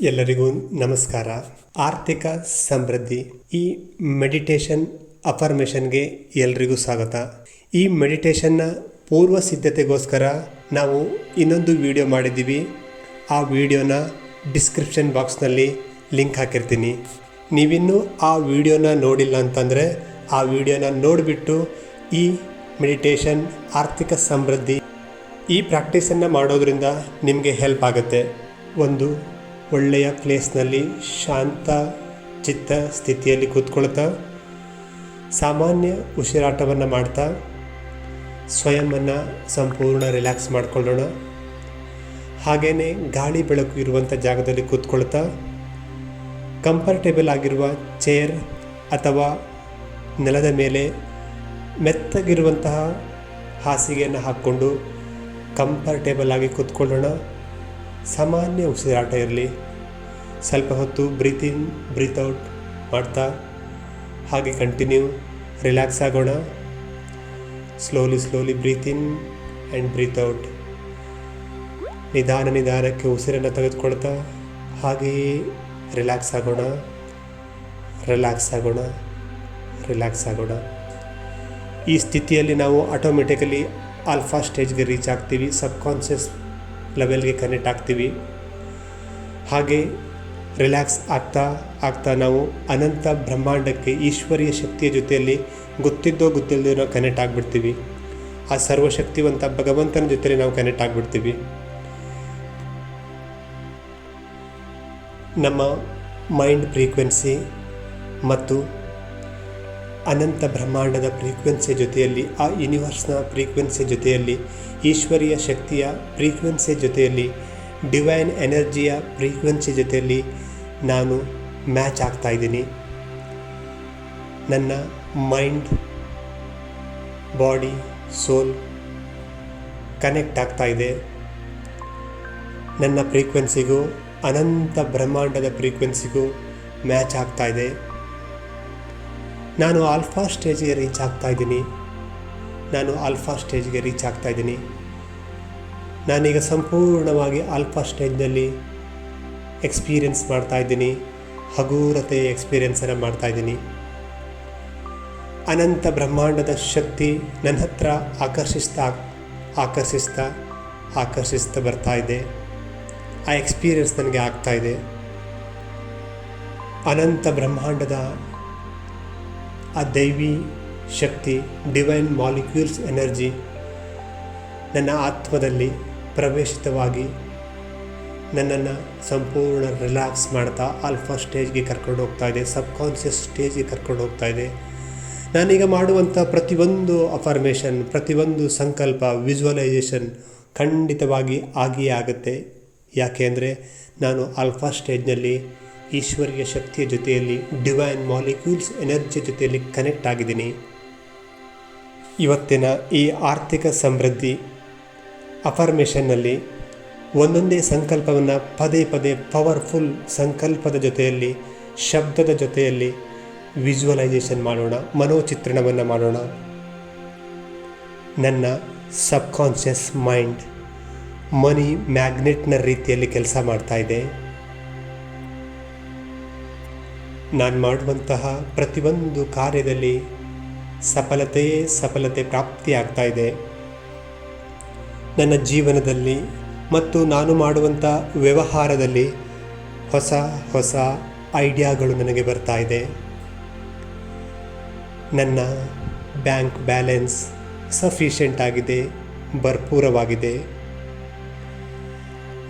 ಎಲ್ಲರಿಗೂ ನಮಸ್ಕಾರ. ಆರ್ಥಿಕ ಸಮೃದ್ಧಿ ಈ ಮೆಡಿಟೇಷನ್ ಅಫರ್ಮೇಷನ್ಗೆ ಎಲ್ರಿಗೂ ಸ್ವಾಗತ. ಈ ಮೆಡಿಟೇಷನ್ನ ಪೂರ್ವ ಸಿದ್ಧತೆಗೋಸ್ಕರ ನಾವು ಇನ್ನೊಂದು ವಿಡಿಯೋ ಮಾಡಿದ್ದೀವಿ. ಆ ವಿಡಿಯೋನ ಡಿಸ್ಕ್ರಿಪ್ಷನ್ ಬಾಕ್ಸ್ನಲ್ಲಿ ಲಿಂಕ್ ಹಾಕಿರ್ತೀನಿ. ನೀವಿನ್ನೂ ಆ ವಿಡಿಯೋನ ನೋಡಿಲ್ಲ ಅಂತಂದರೆ ಆ ವಿಡಿಯೋನ ನೋಡಿಬಿಟ್ಟು ಈ ಮೆಡಿಟೇಷನ್ ಆರ್ಥಿಕ ಸಮೃದ್ಧಿ ಈ ಪ್ರಾಕ್ಟೀಸನ್ನು ಮಾಡೋದ್ರಿಂದ ನಿಮಗೆ ಹೆಲ್ಪ್ ಆಗುತ್ತೆ. ಒಂದು ಒಳ್ಳೆಯ ಪ್ಲೇಸ್ನಲ್ಲಿ ಶಾಂತ ಚಿತ್ತ ಸ್ಥಿತಿಯಲ್ಲಿ ಕೂತ್ಕೊಳ್ತಾ ಸಾಮಾನ್ಯ ಉಸಿರಾಟವನ್ನು ಮಾಡ್ತಾ ಸ್ವಯಂವನ್ನು ಸಂಪೂರ್ಣ ರಿಲ್ಯಾಕ್ಸ್ ಮಾಡಿಕೊಳ್ಳೋಣ. ಹಾಗೆಯೇ ಗಾಳಿ ಬೆಳಕು ಇರುವಂಥ ಜಾಗದಲ್ಲಿ ಕೂತ್ಕೊಳ್ತಾ ಕಂಫರ್ಟೇಬಲ್ ಆಗಿರುವ ಚೇರ್ ಅಥವಾ ನೆಲದ ಮೇಲೆ ಮೆತ್ತಗಿರುವಂತಹ ಹಾಸಿಗೆಯನ್ನು ಹಾಕ್ಕೊಂಡು ಕಂಫರ್ಟೇಬಲ್ ಆಗಿ ಕೂತ್ಕೊಳ್ಳೋಣ. ಸಾಮಾನ್ಯ ಉಸಿರಾಟ ಇರಲಿ. ಸ್ವಲ್ಪ ಹೊತ್ತು ಬ್ರೀತ್ ಇನ್ ಬ್ರೀತ್ ಔಟ್ ಮಾಡ್ತಾ ಹಾಗೆ ಕಂಟಿನ್ಯೂ ರಿಲ್ಯಾಕ್ಸ್ ಆಗೋಣ. Slowly breathe in and breathe out. ನಿಧಾನಕ್ಕೆ ಉಸಿರನ್ನು ತೆಗೆದುಕೊಳ್ತಾ ಹಾಗೆಯೇ ರಿಲ್ಯಾಕ್ಸ್ ಆಗೋಣ. ಈ ಸ್ಥಿತಿಯಲ್ಲಿ ನಾವು ಆಟೋಮೆಟಿಕಲಿ ಆಲ್ಫಾ ಸ್ಟೇಜ್ಗೆ ರೀಚ್ ಆಗ್ತೀವಿ. ಸಬ್ಕಾನ್ಷಿಯಸ್ ಲೆವೆಲ್ಗೆ ಕನೆಕ್ಟ್ ಆಗ್ತೀವಿ. ಹಾಗೆ ರಿಲ್ಯಾಕ್ಸ್ ಆಗ್ತಾ ನಾವು ಅನಂತ ಬ್ರಹ್ಮಾಂಡಕ್ಕೆ ಈಶ್ವರೀಯ ಶಕ್ತಿಯ ಜೊತೆಯಲ್ಲಿ ಗೊತ್ತಿಲ್ಲದೆ ನಾವು ಕನೆಕ್ಟ್ ಆಗಿಬಿಡ್ತೀವಿ. ಆ ಸರ್ವಶಕ್ತಿವಂತ ಭಗವಂತನ ಜೊತೆಯಲ್ಲಿ ನಾವು ಕನೆಕ್ಟ್ ಆಗಿಬಿಡ್ತೀವಿ. ನಮ್ಮ ಮೈಂಡ್ ಫ್ರೀಕ್ವೆನ್ಸಿ ಮತ್ತು ಅನಂತ ಬ್ರಹ್ಮಾಂಡದ ಫ್ರೀಕ್ವೆನ್ಸಿ ಜೊತೆಯಲ್ಲಿ, ಆ ಯೂನಿವರ್ಸ್ನ ಫ್ರೀಕ್ವೆನ್ಸಿ ಜೊತೆಯಲ್ಲಿ, ಈಶ್ವರೀಯ ಶಕ್ತಿಯ ಫ್ರೀಕ್ವೆನ್ಸಿ ಜೊತೆಯಲ್ಲಿ, ಡಿವೈನ್ ಎನರ್ಜಿಯ ಫ್ರೀಕ್ವೆನ್ಸಿ ಜೊತೆಯಲ್ಲಿ ನಾನು ಮ್ಯಾಚ್ ಆಗ್ತಾಯಿದ್ದೀನಿ. ನನ್ನ ಮೈಂಡ್, ಬಾಡಿ, ಸೋಲ್ ಕನೆಕ್ಟ್ ಆಗ್ತಾಯಿದೆ. ನನ್ನ ಫ್ರೀಕ್ವೆನ್ಸಿಗೂ ಅನಂತ ಬ್ರಹ್ಮಾಂಡದ ಫ್ರೀಕ್ವೆನ್ಸಿಗೂ ಮ್ಯಾಚ್ ಆಗ್ತಾಯಿದೆ. ನಾನು ಆಲ್ಫಾ ಸ್ಟೇಜ್ಗೆ ರೀಚ್ ಆಗ್ತಾಯಿದ್ದೀನಿ. ನಾನೀಗ ಸಂಪೂರ್ಣವಾಗಿ ಆಲ್ಫಾ ಸ್ಟೇಜ್ನಲ್ಲಿ ಎಕ್ಸ್ಪೀರಿಯನ್ಸ್ ಮಾಡ್ತಾಯಿದ್ದೀನಿ. ಹಗೂರತೆಯ ಎಕ್ಸ್ಪೀರಿಯನ್ಸನ್ನು ಮಾಡ್ತಾಯಿದ್ದೀನಿ. ಅನಂತ ಬ್ರಹ್ಮಾಂಡದ ಶಕ್ತಿ ನನ್ನ ಹತ್ರ ಆಕರ್ಷಿಸ್ತಾ ಬರ್ತಾ ಇದೆ. ಆ ಎಕ್ಸ್ಪೀರಿಯನ್ಸ್ ನನಗೆ ಆಗ್ತಾಯಿದೆ. ಅನಂತ ಬ್ರಹ್ಮಾಂಡದ ಆ ದೈವಿ ಶಕ್ತಿ, ಡಿವೈನ್ ಮಾಲಿಕ್ಯೂಲ್ಸ್ ಎನರ್ಜಿ ನನ್ನ ಆತ್ಮದಲ್ಲಿ ಪ್ರವೇಶಿತವಾಗಿ ನನ್ನನ್ನು ಸಂಪೂರ್ಣ ರಿಲ್ಯಾಕ್ಸ್ ಮಾಡ್ತಾ ಆಲ್ಫಾ ಸ್ಟೇಜ್ಗೆ ಕರ್ಕೊಂಡು ಹೋಗ್ತಾ ಇದೆ. ಸಬ್ಕಾನ್ಷಿಯಸ್ ಸ್ಟೇಜ್ಗೆ ಕರ್ಕೊಂಡು ಹೋಗ್ತಾ ಇದೆ. ನಾನೀಗ ಮಾಡುವಂಥ ಪ್ರತಿಯೊಂದು ಅಫರ್ಮೇಷನ್, ಪ್ರತಿಯೊಂದು ಸಂಕಲ್ಪ, ವಿಜುವಲೈಸೇಷನ್ ಖಂಡಿತವಾಗಿ ಆಗಿಯೇ ಆಗುತ್ತೆ. ಯಾಕೆ ಅಂದರೆ ನಾನು ಆಲ್ಫಾ ಸ್ಟೇಜ್ನಲ್ಲಿ ಈಶ್ವರೀಯ ಶಕ್ತಿಯ ಜೊತೆಯಲ್ಲಿ, ಡಿವೈನ್ ಮಾಲಿಕ್ಯೂಲ್ಸ್ ಎನರ್ಜಿ ಜೊತೆಯಲ್ಲಿ ಕನೆಕ್ಟ್ ಆಗಿದ್ದೀನಿ. ಇವತ್ತಿನ ಈ ಆರ್ಥಿಕ ಸಮೃದ್ಧಿ ಅಫರ್ಮೇಷನ್ನಲ್ಲಿ ಒಂದೊಂದೇ ಸಂಕಲ್ಪವನ್ನು ಪದೇ ಪವರ್ಫುಲ್ ಸಂಕಲ್ಪದ ಜೊತೆಯಲ್ಲಿ, ಶಬ್ದದ ಜೊತೆಯಲ್ಲಿ ವಿಜುವಲೈಸೇಷನ್ ಮಾಡೋಣ, ಮನೋಚಿತ್ರಣವನ್ನು ಮಾಡೋಣ. ನನ್ನ ಸಬ್ಕಾನ್ಷಿಯಸ್ ಮೈಂಡ್ ಮನಿ ಮ್ಯಾಗ್ನೆಟ್ನ ರೀತಿಯಲ್ಲಿ ಕೆಲಸ ಮಾಡ್ತಾ ಇದೆ. ನಾನು ಮಾಡುವಂತಹ ಪ್ರತಿಯೊಂದು ಕಾರ್ಯದಲ್ಲಿ ಸಫಲತೆ ಪ್ರಾಪ್ತಿಯಾಗ್ತಾ ಇದೆ. ನನ್ನ ಜೀವನದಲ್ಲಿ ಮತ್ತು ನಾನು ಮಾಡುವಂಥ ವ್ಯವಹಾರದಲ್ಲಿ ಹೊಸ ಐಡಿಯಾಗಳು ನನಗೆ ಬರ್ತಾ ಇದೆ. ನನ್ನ ಬ್ಯಾಂಕ್ ಬ್ಯಾಲೆನ್ಸ್ ಸಫಿಷಿಯೆಂಟ್ ಆಗಿದೆ, ಭರ್ಪೂರವಾಗಿದೆ.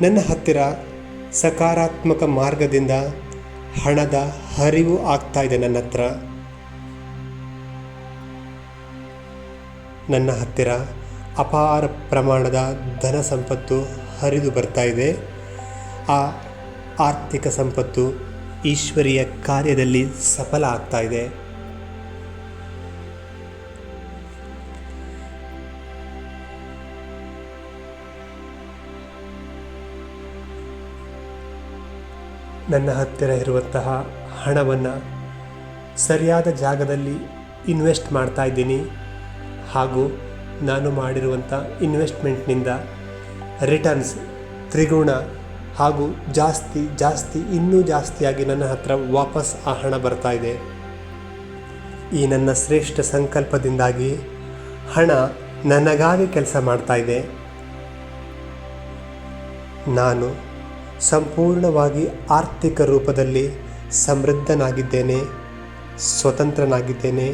ನನ್ನ ಹತ್ತಿರ ಸಕಾರಾತ್ಮಕ ಮಾರ್ಗದಿಂದ ಹಣದ ಹರಿವು ಆಗ್ತಾ ಇದೆ. ನನ್ನ ಹತ್ತಿರ ಅಪಾರ ಪ್ರಮಾಣದ ಧನ ಸಂಪತ್ತು ಹರಿದು ಬರ್ತಾ ಇದೆ. ಆ ಆರ್ಥಿಕ ಸಂಪತ್ತು ಈಶ್ವರೀಯ ಕಾರ್ಯದಲ್ಲಿ ಸಫಲ ಆಗ್ತಾ ಇದೆ. ನನ್ನ ಹತ್ತಿರ ಇರುವಂತಹ ಹಣವನ್ನು ಸರಿಯಾದ ಜಾಗದಲ್ಲಿ ಇನ್ವೆಸ್ಟ್ ಮಾಡ್ತಾ ಇದ್ದೀನಿ. ಹಾಗೂ ನಾನು ಮಾಡಿರುವಂಥ ಇನ್ವೆಸ್ಟ್ಮೆಂಟ್ನಿಂದ ರಿಟರ್ನ್ಸ್ ತ್ರಿಗುಣ ಹಾಗೂ ಜಾಸ್ತಿ ಇನ್ನೂ ಜಾಸ್ತಿಯಾಗಿ ನನ್ನ ಹತ್ರ ವಾಪಸ್ ಆ ಹಣ ಬರ್ತಾ ಇದೆ. ಈ ನನ್ನ ಶ್ರೇಷ್ಠ ಸಂಕಲ್ಪದಿಂದಾಗಿ ಹಣ ನನಗಾಗಿ ಕೆಲಸ ಮಾಡ್ತಾ ಇದೆ. ನಾನು ಸಂಪೂರ್ಣವಾಗಿ ಆರ್ಥಿಕ ರೂಪದಲ್ಲಿ ಸಮೃದ್ಧನಾಗಿದ್ದೇನೆ, ಸ್ವತಂತ್ರನಾಗಿದ್ದೇನೆ,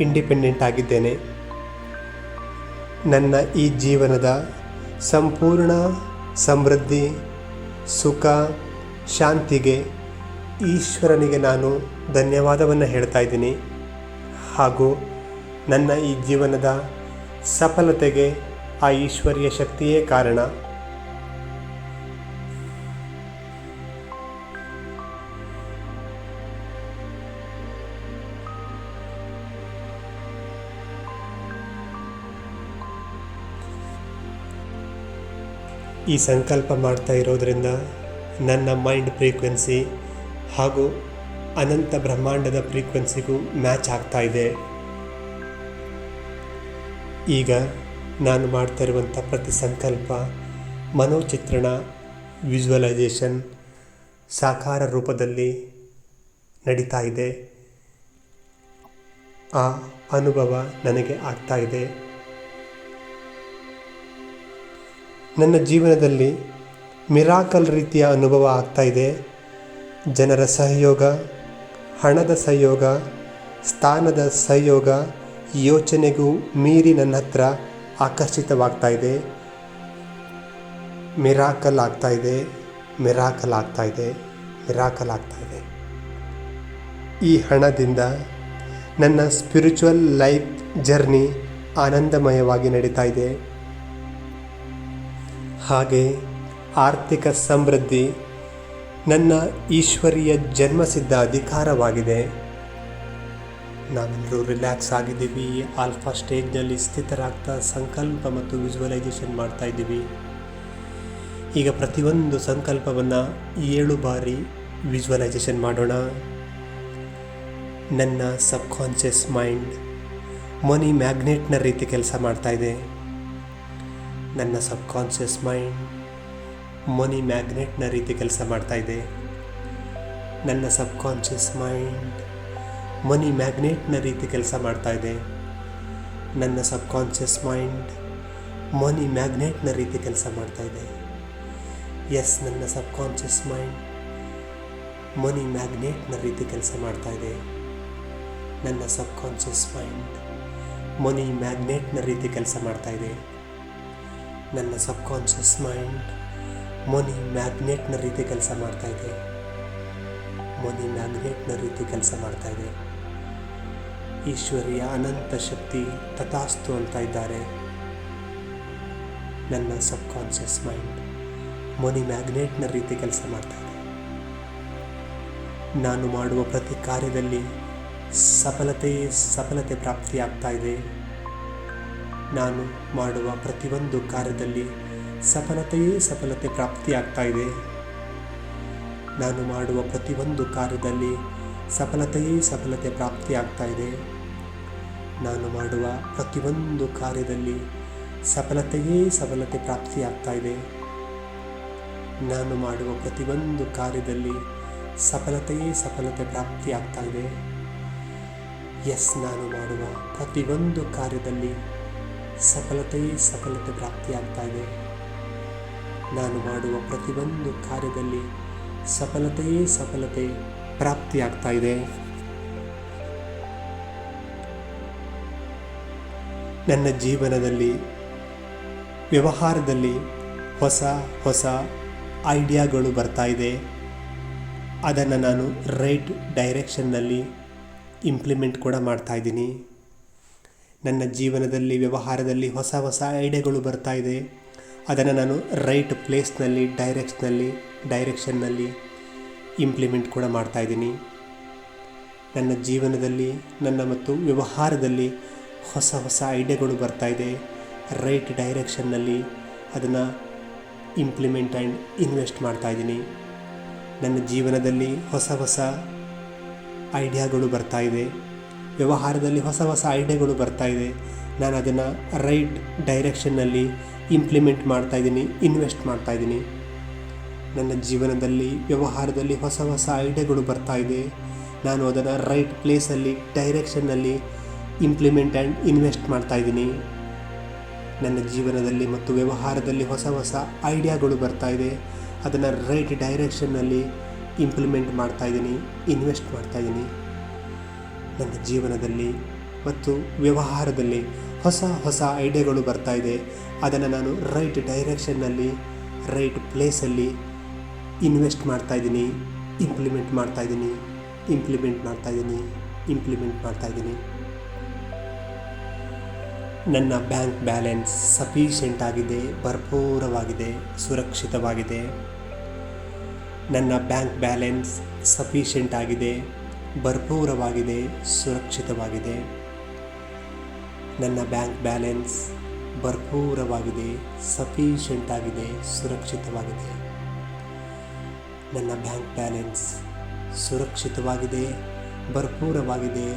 ಇಂಡಿಪೆಂಡೆಂಟ್ ಆಗಿದ್ದೇನೆ. ನನ್ನ ಈ ಜೀವನದ ಸಂಪೂರ್ಣ ಸಮೃದ್ಧಿ, ಸುಖ, ಶಾಂತಿಗೆ ಈಶ್ವರನಿಗೆ ನಾನು ಧನ್ಯವಾದವನ್ನು ಹೇಳ್ತಾ ಇದ್ದೀನಿ. ಹಾಗೂ ನನ್ನ ಈ ಜೀವನದ ಸಫಲತೆಗೆ ಆ ಈಶ್ವರೀಯ ಶಕ್ತಿಯೇ ಕಾರಣ. ಈ ಸಂಕಲ್ಪ ಮಾಡ್ತಾ ಇರೋದರಿಂದ ನನ್ನ ಮೈಂಡ್ ಫ್ರೀಕ್ವೆನ್ಸಿ ಹಾಗೂ ಅನಂತ ಬ್ರಹ್ಮಾಂಡದ ಫ್ರೀಕ್ವೆನ್ಸಿಗೂ ಮ್ಯಾಚ್ ಆಗ್ತಾ ಇದೆ. ಈಗ ನಾನು ಮಾಡ್ತಾ ಇರುವಂಥ ಪ್ರತಿ ಸಂಕಲ್ಪ, ಮನೋಚಿತ್ರಣ, ವಿಜುವಲೈಸೇಷನ್ ಸಾಕಾರ ರೂಪದಲ್ಲಿ ನಡೀತಾ ಇದೆ. ಆ ಅನುಭವ ನನಗೆ ಆಗ್ತಾ ಇದೆ. ನನ್ನ ಜೀವನದಲ್ಲಿ ಮಿರಾಕಲ್ ರೀತಿಯ ಅನುಭವ ಆಗ್ತಾ ಇದೆ. ಜನರ ಸಹಯೋಗ, ಹಣದ ಸಹಯೋಗ, ಸ್ಥಾನದ ಸಹಯೋಗ ಯೋಚನೆಗೂ ಮೀರಿ ನನ್ನ ಹತ್ರ ಆಕರ್ಷಿತವಾಗ್ತಾ ಇದೆ. ಮಿರಾಕಲ್ ಆಗ್ತಾ ಇದೆ. ಈ ಹಣದಿಂದ ನನ್ನ ಸ್ಪಿರಿಚುವಲ್ ಲೈಫ್ ಜರ್ನಿ ಆನಂದಮಯವಾಗಿ ನಡೀತಾ ಇದೆ. ಹಾಗೆ ಆರ್ಥಿಕ ಸಮೃದ್ಧಿ ನನ್ನ ಈಶ್ವರೀಯ ಜನ್ಮಸಿದ್ಧ ಅಧಿಕಾರವಾಗಿದೆ. ನಾವೆಲ್ಲರೂ ರಿಲ್ಯಾಕ್ಸ್ ಆಗಿದ್ದೀವಿ. ಆಲ್ಫಾ ಸ್ಟೇಜ್ನಲ್ಲಿ ಸ್ಥಿತರಾಗ್ತಾ ಸಂಕಲ್ಪ ಮತ್ತು ವಿಜುವಲೈಸೇಷನ್ ಮಾಡ್ತಾ ಇದ್ದೀವಿ. ಈಗ ಪ್ರತಿಯೊಂದು ಸಂಕಲ್ಪವನ್ನು 7 ಬಾರಿ ವಿಜುವಲೈಸೇಷನ್ ಮಾಡೋಣ. ನನ್ನ ಸಬ್ಕಾನ್ಷಿಯಸ್ ಮೈಂಡ್ ಮನಿ ಮ್ಯಾಗ್ನೆಟ್ನ ರೀತಿ ಕೆಲಸ ಮಾಡ್ತಾ ಇದೆ. ನನ್ನ ಸಬ್ಕಾನ್ಷಿಯಸ್ ಮೈಂಡ್ ಮನಿ ಮ್ಯಾಗ್ನೆಟ್ನ ರೀತಿ ಕೆಲಸ ಮಾಡ್ತಾ ಇದೆ. ನನ್ನ ಸಬ್ಕಾನ್ಷಿಯಸ್ ಮೈಂಡ್ ಮನಿ ಮ್ಯಾಗ್ನೆಟ್ನ ರೀತಿ ಕೆಲಸ ಮಾಡ್ತಾ ಇದೆ. ನನ್ನ ಸಬ್ಕಾನ್ಷಿಯಸ್ ಮೈಂಡ್ ಮನಿ ಮ್ಯಾಗ್ನೆಟ್ನ ರೀತಿ ಕೆಲಸ ಮಾಡ್ತಾ ಇದೆ. ಎಸ್, ನನ್ನ ಸಬ್ಕಾನ್ಷಿಯಸ್ ಮೈಂಡ್ ಮನಿ ಮ್ಯಾಗ್ನೆಟ್ನ ರೀತಿ ಕೆಲಸ ಮಾಡ್ತಾ ಇದೆ. ನನ್ನ ಸಬ್ಕಾನ್ಷಿಯಸ್ ಮೈಂಡ್ ಮನಿ ಮ್ಯಾಗ್ನೆಟ್ನ ರೀತಿ ಕೆಲಸ ಮಾಡ್ತಾ ಇದೆ. ನನ್ನ ಸಬ್ಕಾನ್ಷಿಯಸ್ ಮೈಂಡ್ ಮನಿ ಮ್ಯಾಗ್ನೆಟ್ನ ರೀತಿ ಕೆಲಸ ಮಾಡ್ತಾ ಇದೆ. ಮನಿ ಮ್ಯಾಗ್ನೆಟ್ನ ರೀತಿ ಕೆಲಸ ಮಾಡ್ತಾ ಇದೆ. ಈಶ್ವರಿಯ ಅನಂತ ಶಕ್ತಿ ತಥಾಸ್ತು ಅಂತ ಇದ್ದಾರೆ. ನನ್ನ ಸಬ್ಕಾನ್ಷಿಯಸ್ ಮೈಂಡ್ ಮನಿ ಮ್ಯಾಗ್ನೆಟ್ನ ರೀತಿ ಕೆಲಸ ಮಾಡ್ತಾ ಇದೆ. ನಾನು ಮಾಡುವ ಪ್ರತಿ ಕಾರ್ಯದಲ್ಲಿ ಸಫಲತೆ ಪ್ರಾಪ್ತಿಯಾಗ್ತಾ ಇದೆ. ನಾನು ಮಾಡುವ ಪ್ರತಿಯೊಂದು ಕಾರ್ಯದಲ್ಲಿ ಸಫಲತೆ ಪ್ರಾಪ್ತಿಯಾಗ್ತಾ ಇದೆ. ನಾನು ಮಾಡುವ ಪ್ರತಿಯೊಂದು ಕಾರ್ಯದಲ್ಲಿ ಸಫಲತೆ ಪ್ರಾಪ್ತಿಯಾಗ್ತಾ ಇದೆ. ನಾನು ಮಾಡುವ ಪ್ರತಿಯೊಂದು ಕಾರ್ಯದಲ್ಲಿ ಸಫಲತೆ ಪ್ರಾಪ್ತಿಯಾಗ್ತಾ ಇದೆ. ನಾನು ಮಾಡುವ ಪ್ರತಿಯೊಂದು ಕಾರ್ಯದಲ್ಲಿ ಸಫಲತೆ ಪ್ರಾಪ್ತಿಯಾಗ್ತಾ ಇದೆ. ಎಸ್, ನಾನು ಮಾಡುವ ಪ್ರತಿಯೊಂದು ಕಾರ್ಯದಲ್ಲಿ ಸಫಲತೆ ಪ್ರಾಪ್ತಿಯಾಗ್ತಾ ಇದೆ. ನಾನು ಮಾಡುವ ಪ್ರತಿಯೊಂದು ಕಾರ್ಯದಲ್ಲಿ ಸಫಲತೆ ಪ್ರಾಪ್ತಿಯಾಗ್ತಾ ಇದೆ. ನನ್ನ ಜೀವನದಲ್ಲಿ ವ್ಯವಹಾರದಲ್ಲಿ ಹೊಸ ಐಡಿಯಾಗಳು ಬರ್ತಾ ಇದೆ. ಅದನ್ನು ನಾನು ರೈಟ್ ಡೈರೆಕ್ಷನ್ನಲ್ಲಿ ಇಂಪ್ಲಿಮೆಂಟ್ ಕೂಡ ಮಾಡ್ತಾ ಇದ್ದೀನಿ. ನನ್ನ ಜೀವನದಲ್ಲಿ ವ್ಯವಹಾರದಲ್ಲಿ ಹೊಸ ಐಡಿಯಾಗಳು ಬರ್ತಾ ಇದೆ. ಅದನ್ನು ನಾನು ರೈಟ್ ಪ್ಲೇಸ್ನಲ್ಲಿ ಡೈರೆಕ್ಷನ್ನಲ್ಲಿ ಇಂಪ್ಲಿಮೆಂಟ್ ಕೂಡ ಮಾಡ್ತಾ ಇದ್ದೀನಿ. ನನ್ನ ಜೀವನದಲ್ಲಿ ಮತ್ತು ವ್ಯವಹಾರದಲ್ಲಿ ಹೊಸ ಐಡಿಯಾಗಳು ಬರ್ತಾ ಇದೆ. ರೈಟ್ ಡೈರೆಕ್ಷನ್ನಲ್ಲಿ ಅದನ್ನು ಇಂಪ್ಲಿಮೆಂಟ್ ಆ್ಯಂಡ್ ಇನ್ವೆಸ್ಟ್ ಮಾಡ್ತಾ ಇದ್ದೀನಿ. ನನ್ನ ಜೀವನದಲ್ಲಿ ಹೊಸ ಐಡಿಯಾಗಳು ಬರ್ತಾ ಇದೆ. ವ್ಯವಹಾರದಲ್ಲಿ ಹೊಸ ಐಡಿಯಾಗಳು ಬರ್ತಾ ಇದೆ. ನಾನು ಅದನ್ನು ರೈಟ್ ಡೈರೆಕ್ಷನ್ನಲ್ಲಿ ಇಂಪ್ಲಿಮೆಂಟ್ ಮಾಡ್ತಾ ಇದ್ದೀನಿ, ಇನ್ವೆಸ್ಟ್ ಮಾಡ್ತಾ ಇದ್ದೀನಿ. ನನ್ನ ಜೀವನದಲ್ಲಿ ವ್ಯವಹಾರದಲ್ಲಿ ಹೊಸ ಹೊಸ ಐಡಿಯಾಗಳು ಬರ್ತಾ ಇದೆ. ನಾನು ಅದನ್ನು ರೈಟ್ ಪ್ಲೇಸಲ್ಲಿ ಡೈರೆಕ್ಷನ್ನಲ್ಲಿ ಇಂಪ್ಲಿಮೆಂಟ್ ಆ್ಯಂಡ್ ಇನ್ವೆಸ್ಟ್ ಮಾಡ್ತಾಯಿದ್ದೀನಿ. ನನ್ನ ಜೀವನದಲ್ಲಿ ಮತ್ತು ವ್ಯವಹಾರದಲ್ಲಿ ಹೊಸ ಹೊಸ ಐಡಿಯಾಗಳು ಬರ್ತಾ ಇದೆ. ಅದನ್ನು ರೈಟ್ ಡೈರೆಕ್ಷನ್ನಲ್ಲಿ ಇಂಪ್ಲಿಮೆಂಟ್ ಮಾಡ್ತಾಯಿದ್ದೀನಿ, ಇನ್ವೆಸ್ಟ್ ಮಾಡ್ತಾಯಿದ್ದೀನಿ. ನನ್ನ ಜೀವನದಲ್ಲಿ ಮತ್ತು ವ್ಯವಹಾರದಲ್ಲಿ ಹೊಸ ಹೊಸ ಐಡಿಯಾಗಳು ಬರ್ತಾ ಇದೆ. ಅದನ್ನು ನಾನು ರೈಟ್ ಡೈರೆಕ್ಷನ್ನಲ್ಲಿ ರೈಟ್ ಪ್ಲೇಸಲ್ಲಿ ಇನ್ವೆಸ್ಟ್ ಮಾಡ್ತಾಯಿದ್ದೀನಿ, ಇಂಪ್ಲಿಮೆಂಟ್ ಮಾಡ್ತಾಯಿದ್ದೀನಿ. ನನ್ನ ಬ್ಯಾಂಕ್ ಬ್ಯಾಲೆನ್ಸ್ ಸಫಿಷಿಯೆಂಟ್ ಆಗಿದೆ, ಭರ್ಪೂರವಾಗಿದೆ, ಸುರಕ್ಷಿತವಾಗಿದೆ. ನನ್ನ ಬ್ಯಾಂಕ್ ಬ್ಯಾಲೆನ್ಸ್ ಸಫಿಷಿಯೆಂಟ್ ಆಗಿದೆ, ಭರ್ಪೂರವಾಗಿದೆ, ಸುರಕ್ಷಿತವಾಗಿದೆ. ನನ್ನ ಬ್ಯಾಂಕ್ ಬ್ಯಾಲೆನ್ಸ್ ಭರ್ಪೂರವಾಗಿದೆ, ಸಫಿಷಿಯೆಂಟ್ ಆಗಿದೆ, ಸುರಕ್ಷಿತವಾಗಿದೆ. ನನ್ನ ಬ್ಯಾಂಕ್ ಬ್ಯಾಲೆನ್ಸ್ ಸುರಕ್ಷಿತವಾಗಿದೆ, ಭರ್ಪೂರವಾಗಿದೆ,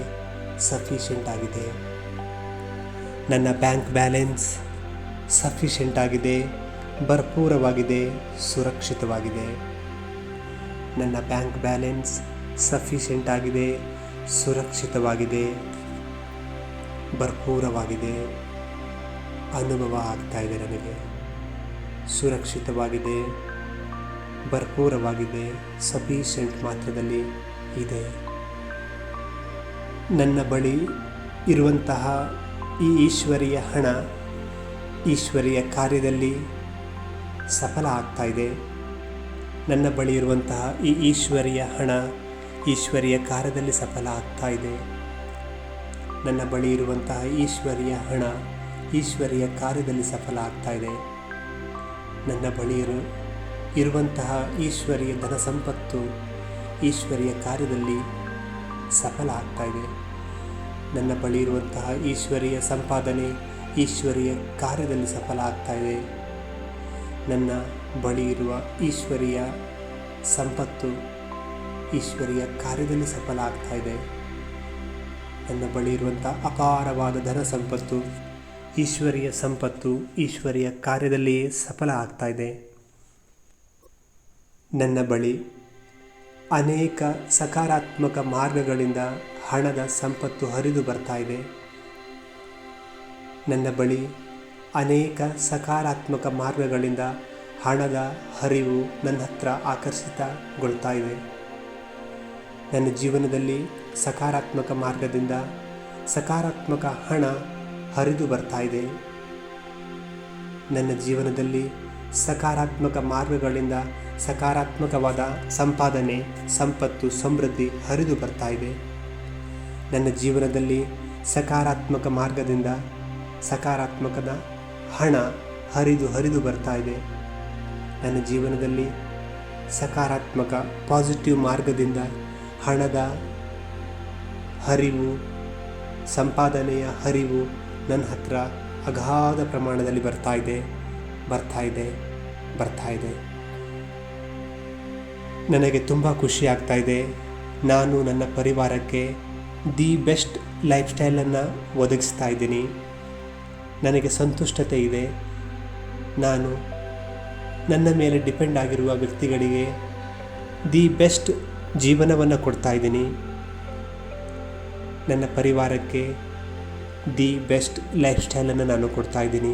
ಸಫಿಷಿಯೆಂಟ್ ಆಗಿದೆ. ನನ್ನ ಬ್ಯಾಂಕ್ ಬ್ಯಾಲೆನ್ಸ್ ಸಫಿಷಿಯೆಂಟ್ ಆಗಿದೆ, ಭರ್ಪೂರವಾಗಿದೆ, ಸುರಕ್ಷಿತವಾಗಿದೆ. ನನ್ನ ಬ್ಯಾಂಕ್ ಬ್ಯಾಲೆನ್ಸ್ ಸಫಿಷಿಯೆಂಟ್ ಆಗಿದೆ, ಸುರಕ್ಷಿತವಾಗಿದೆ, ಭರ್ಪೂರವಾಗಿದೆ. ಅನುಭವ ಆಗ್ತಾ ಇದೆ ನನಗೆ. ಸುರಕ್ಷಿತವಾಗಿದೆ, ಭರ್ಪೂರವಾಗಿದೆ, ಸಫಿಷಿಯೆಂಟ್ ಮಾತ್ರದಲ್ಲಿ ಇದೆ. ನನ್ನ ಬಳಿ ಇರುವಂತಹ ಈ ಈಶ್ವರೀಯ ಹಣ ಈಶ್ವರೀಯ ಕಾರ್ಯದಲ್ಲಿ ಸಫಲ ಆಗ್ತಾ ಇದೆ. ನನ್ನ ಬಳಿ ಇರುವಂತಹ ಈ ಈಶ್ವರೀಯ ಹಣ ಈಶ್ವರೀಯ ಕಾರ್ಯದಲ್ಲಿ ಸಫಲ ಆಗ್ತಾ ಇದೆ. ನನ್ನ ಬಳಿ ಇರುವಂತಹ ಈಶ್ವರೀಯ ಹಣ ಈಶ್ವರೀಯ ಕಾರ್ಯದಲ್ಲಿ ಸಫಲ ಆಗ್ತಾ ಇದೆ. ನನ್ನ ಬಳಿ ಇರುವಂತಹ ಈಶ್ವರೀಯ ಧನ ಸಂಪತ್ತು ಈಶ್ವರೀಯ ಕಾರ್ಯದಲ್ಲಿ ಸಫಲ ಆಗ್ತಾ ಇದೆ. ನನ್ನ ಬಳಿ ಇರುವಂತಹ ಈಶ್ವರೀಯ ಸಂಪಾದನೆ ಈಶ್ವರೀಯ ಕಾರ್ಯದಲ್ಲಿ ಸಫಲ ಆಗ್ತಾ ಇದೆ. ನನ್ನ ಬಳಿ ಇರುವ ಈಶ್ವರೀಯ ಸಂಪತ್ತು ಈಶ್ವರೀಯ ಕಾರ್ಯದಲ್ಲಿ ಸಫಲ ಆಗ್ತಾ ಇದೆ. ನನ್ನ ಬಳಿ ಇರುವಂಥ ಅಪಾರವಾದ ಧನ ಸಂಪತ್ತು ಈಶ್ವರೀಯ ಕಾರ್ಯದಲ್ಲಿ ಸಫಲ ಆಗ್ತಾ ಇದೆ. ನನ್ನ ಬಳಿ ಅನೇಕ ಸಕಾರಾತ್ಮಕ ಮಾರ್ಗಗಳಿಂದ ಹಣದ ಸಂಪತ್ತು ಹರಿದು ಬರ್ತಾ ಇದೆ. ನನ್ನ ಬಳಿ ಅನೇಕ ಸಕಾರಾತ್ಮಕ ಮಾರ್ಗಗಳಿಂದ ಹಣದ ಹರಿವು ನನ್ನ ಹತ್ರ ಆಕರ್ಷಿತಗೊಳ್ತಾ ಇದೆ. ನನ್ನ ಜೀವನದಲ್ಲಿ ಸಕಾರಾತ್ಮಕ ಮಾರ್ಗದಿಂದ ಸಕಾರಾತ್ಮಕ ಹಣ ಹರಿದು ಬರ್ತಾ ಇದೆ. ನನ್ನ ಜೀವನದಲ್ಲಿ ಸಕಾರಾತ್ಮಕ ಮಾರ್ಗಗಳಿಂದ ಸಕಾರಾತ್ಮಕವಾದ ಸಂಪಾದನೆ, ಸಂಪತ್ತು, ಸಮೃದ್ಧಿ ಹರಿದು ಬರ್ತಾ ಇದೆ. ನನ್ನ ಜೀವನದಲ್ಲಿ ಸಕಾರಾತ್ಮಕ ಮಾರ್ಗದಿಂದ ಸಕಾರಾತ್ಮಕದ ಹಣ ಹರಿದು ಬರ್ತಾ ಇದೆ. ನನ್ನ ಜೀವನದಲ್ಲಿ ಸಕಾರಾತ್ಮಕ ಪಾಸಿಟಿವ್ ಮಾರ್ಗದಿಂದ ಹಣದ ಹರಿವು, ಸಂಪಾದನೆಯ ಹರಿವು ನನ್ನ ಹತ್ರ ಅಗಾಧ ಪ್ರಮಾಣದಲ್ಲಿ ಬರ್ತಾ ಇದೆ. ನನಗೆ ತುಂಬ ಖುಷಿ ಆಗ್ತಾ ಇದೆ. ನಾನು ನನ್ನ ಪರಿವಾರಕ್ಕೆ ದಿ ಬೆಸ್ಟ್ ಲೈಫ್ ಸ್ಟೈಲನ್ನು ಒದಗಿಸ್ತಾ ಇದ್ದೀನಿ. ನನಗೆ ಸಂತುಷ್ಟತೆ ಇದೆ. ನಾನು ನನ್ನ ಮೇಲೆ ಡಿಪೆಂಡ್ ಆಗಿರುವ ವ್ಯಕ್ತಿಗಳಿಗೆ ದಿ ಬೆಸ್ಟ್ ಜೀವನವನ್ನು ಕೊಡ್ತಾ ಇದ್ದೀನಿ. ನನ್ನ ಪರಿವಾರಕ್ಕೆ ದಿ ಬೆಸ್ಟ್ ಲೈಫ್ ಸ್ಟೈಲನ್ನು ನಾನು ಕೊಡ್ತಾ ಇದ್ದೀನಿ.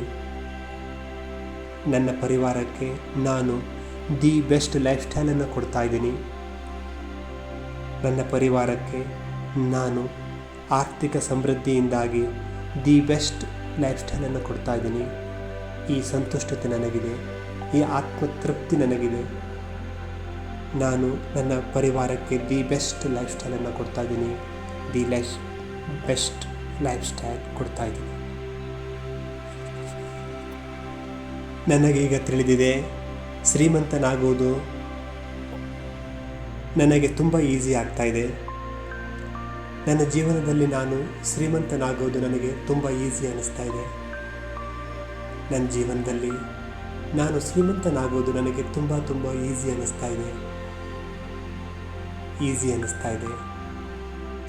ನನ್ನ ಪರಿವಾರಕ್ಕೆ ನಾನು ದಿ ಬೆಸ್ಟ್ ಲೈಫ್ ಸ್ಟೈಲನ್ನು ಕೊಡ್ತಾ ಇದ್ದೀನಿ. ನನ್ನ ಪರಿವಾರಕ್ಕೆ ನಾನು ಆರ್ಥಿಕ ಸಮೃದ್ಧಿಯಿಂದಾಗಿ ದಿ ಬೆಸ್ಟ್ ಲೈಫ್ ಸ್ಟೈಲನ್ನು ಕೊಡ್ತಾ ಇದ್ದೀನಿ. ಈ ಸಂತುಷ್ಟತೆ ನನಗಿದೆ, ಈ ಆತ್ಮತೃಪ್ತಿ ನನಗಿದೆ. ನಾನು ನನ್ನ ಪರಿವಾರಕ್ಕೆ ದಿ ಬೆಸ್ಟ್ ಲೈಫ್ ಸ್ಟೈಲನ್ನು ಕೊಡ್ತಾ ಇದ್ದೀನಿ, ಬೆಸ್ಟ್ ಲೈಫ್ ಸ್ಟೈಲ್ ಕೊಡ್ತಾ ಇದ್ದೀನಿ. ನನಗೀಗ ತಿಳಿದಿದೆ, ಶ್ರೀಮಂತನಾಗುವುದು ನನಗೆ ತುಂಬ ಈಸಿ ಆಗ್ತಾ ಇದೆ. ನನ್ನ ಜೀವನದಲ್ಲಿ ನಾನು ಶ್ರೀಮಂತನಾಗುವುದು ನನಗೆ ತುಂಬ ಈಸಿ ಅನ್ನಿಸ್ತಾ ಇದೆ. ನನ್ನ ಜೀವನದಲ್ಲಿ ನಾನು ಶ್ರೀಮಂತನಾಗುವುದು ನನಗೆ ತುಂಬ ಈಸಿ ಅನ್ನಿಸ್ತಾ ಇದೆ.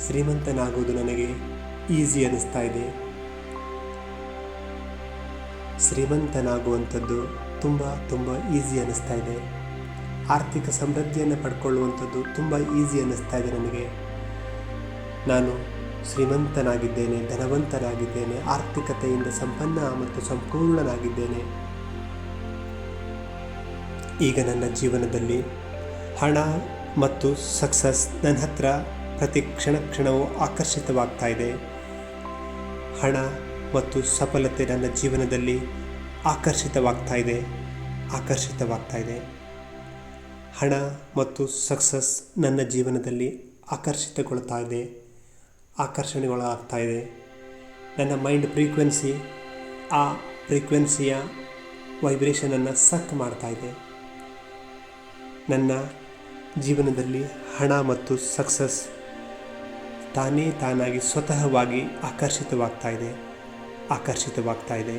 ಶ್ರೀಮಂತನಾಗುವುದು ನನಗೆ ಈಸಿ ಅನ್ನಿಸ್ತಾ ಇದೆ. ಶ್ರೀಮಂತನಾಗುವಂಥದ್ದು ತುಂಬ ಈಸಿ ಅನ್ನಿಸ್ತಾ ಇದೆ. ಆರ್ಥಿಕ ಸಮೃದ್ಧಿಯನ್ನು ಪಡ್ಕೊಳ್ಳುವಂಥದ್ದು ತುಂಬ ಈಸಿ ಅನ್ನಿಸ್ತಾ ಇದೆ ನನಗೆ. ನಾನು ಶ್ರೀಮಂತನಾಗಿದ್ದೇನೆ, ಧನವಂತನಾಗಿದ್ದೇನೆ, ಆರ್ಥಿಕತೆಯಿಂದ ಸಂಪನ್ನ ಮತ್ತು ಸಂಪೂರ್ಣನಾಗಿದ್ದೇನೆ. ಈಗ ನನ್ನ ಜೀವನದಲ್ಲಿ ಹಣ ಮತ್ತು ಸಕ್ಸಸ್ ನನ್ನ ಹತ್ರ ಪ್ರತಿ ಕ್ಷಣವೂ ಆಕರ್ಷಿತವಾಗ್ತಾ ಇದೆ. ಹಣ ಮತ್ತು ಸಫಲತೆ ನನ್ನ ಜೀವನದಲ್ಲಿ ಆಕರ್ಷಿತವಾಗ್ತಾ ಇದೆ. ಹಣ ಮತ್ತು ಸಕ್ಸಸ್ ನನ್ನ ಜೀವನದಲ್ಲಿ ಆಕರ್ಷಣೆಗೊಳಗಾಗ್ತಾ ಇದೆ. ನನ್ನ ಮೈಂಡ್ ಫ್ರೀಕ್ವೆನ್ಸಿ ಆ ಫ್ರೀಕ್ವೆನ್ಸಿಯ ವೈಬ್ರೇಷನನ್ನು ಸಕ್ ಮಾಡ್ತಾ ಇದೆ. ನನ್ನ ಜೀವನದಲ್ಲಿ ಹಣ ಮತ್ತು ಸಕ್ಸಸ್ ತಾನಾಗಿ ಸ್ವತಃವಾಗಿ ಆಕರ್ಷಿತವಾಗ್ತಾ ಇದೆ.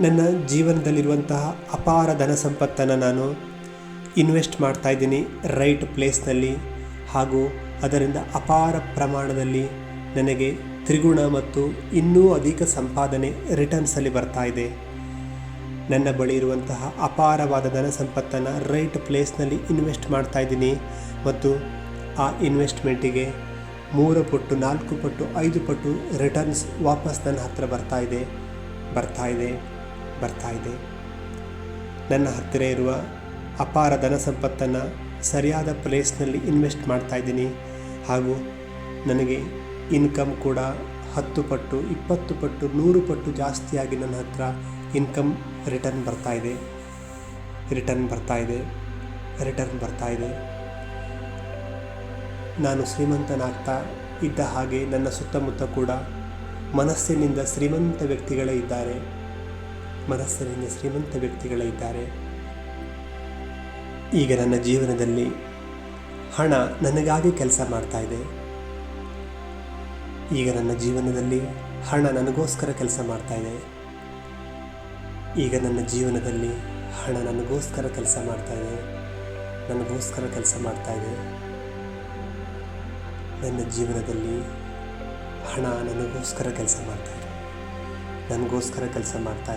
ನನ್ನ ಜೀವನದಲ್ಲಿರುವಂತಹ ಅಪಾರ ಧನ ಸಂಪತ್ತನ್ನು ನಾನು ಇನ್ವೆಸ್ಟ್ ಮಾಡ್ತಾ ಇದ್ದೀನಿ ರೈಟ್ ಪ್ಲೇಸ್ನಲ್ಲಿ, ಹಾಗೂ ಅದರಿಂದ ಅಪಾರ ಪ್ರಮಾಣದಲ್ಲಿ ನನಗೆ ತ್ರಿಗುಣ ಮತ್ತು ಇನ್ನೂ ಅಧಿಕ ಸಂಪಾದನೆ ರಿಟರ್ನ್ಸಲ್ಲಿ ಬರ್ತಾ ಇದೆ. ನನ್ನ ಬಳಿ ಇರುವಂತಹ ಅಪಾರವಾದ ಧನ ಸಂಪತ್ತನ್ನು ರೈಟ್ ಪ್ಲೇಸ್ನಲ್ಲಿ ಇನ್ವೆಸ್ಟ್ ಮಾಡ್ತಾ ಇದ್ದೀನಿ ಮತ್ತು ಆ ಇನ್ವೆಸ್ಟ್ಮೆಂಟಿಗೆ 3 ಪಟ್ಟು 4 ಪಟ್ಟು 5 ಪಟ್ಟು ರಿಟರ್ನ್ಸ್ ವಾಪಸ್ ನನ್ನ ಹತ್ರ ಬರ್ತಾ ಇದೆ. ನನ್ನ ಹತ್ತಿರ ಇರುವ ಅಪಾರ ಧನ ಸಂಪತ್ತನ್ನು ಸರಿಯಾದ ಪ್ಲೇಸ್ನಲ್ಲಿ ಇನ್ವೆಸ್ಟ್ ಮಾಡ್ತಾ ಇದ್ದೀನಿ, ಹಾಗೂ ನನಗೆ ಇನ್ಕಮ್ ಕೂಡ 10 ಪಟ್ಟು 20 ಪಟ್ಟು 100 ಪಟ್ಟು ಜಾಸ್ತಿಯಾಗಿ ನನ್ನ ಹತ್ರ ಇನ್ಕಮ್ ರಿಟರ್ನ್ ಬರ್ತಾ ಇದೆ. ನಾನು ಶ್ರೀಮಂತನಾಗ್ತಾ ಇದ್ದ ಹಾಗೆ ನನ್ನ ಸುತ್ತಮುತ್ತ ಕೂಡ ಮನಸ್ಸಿನಿಂದ ಶ್ರೀಮಂತ ವ್ಯಕ್ತಿಗಳೇ ಇದ್ದಾರೆ. ಈಗ ನನ್ನ ಜೀವನದಲ್ಲಿ ಹಣ ನನಗಾಗಿ ಕೆಲಸ ಮಾಡ್ತಾ ಇದೆ. ಈಗ ನನ್ನ ಜೀವನದಲ್ಲಿ ಹಣ ನನಗೋಸ್ಕರ ಕೆಲಸ ಮಾಡ್ತಾ ಇದೆ. ಈಗ ನನ್ನ ಜೀವನದಲ್ಲಿ ಹಣ ನನಗೋಸ್ಕರ ಕೆಲಸ ಮಾಡ್ತಾ ಇದೆ. ನನ್ನ ಜೀವನದಲ್ಲಿ ಹಣ ನನಗೋಸ್ಕರ ಕೆಲಸ ಮಾಡ್ತಾ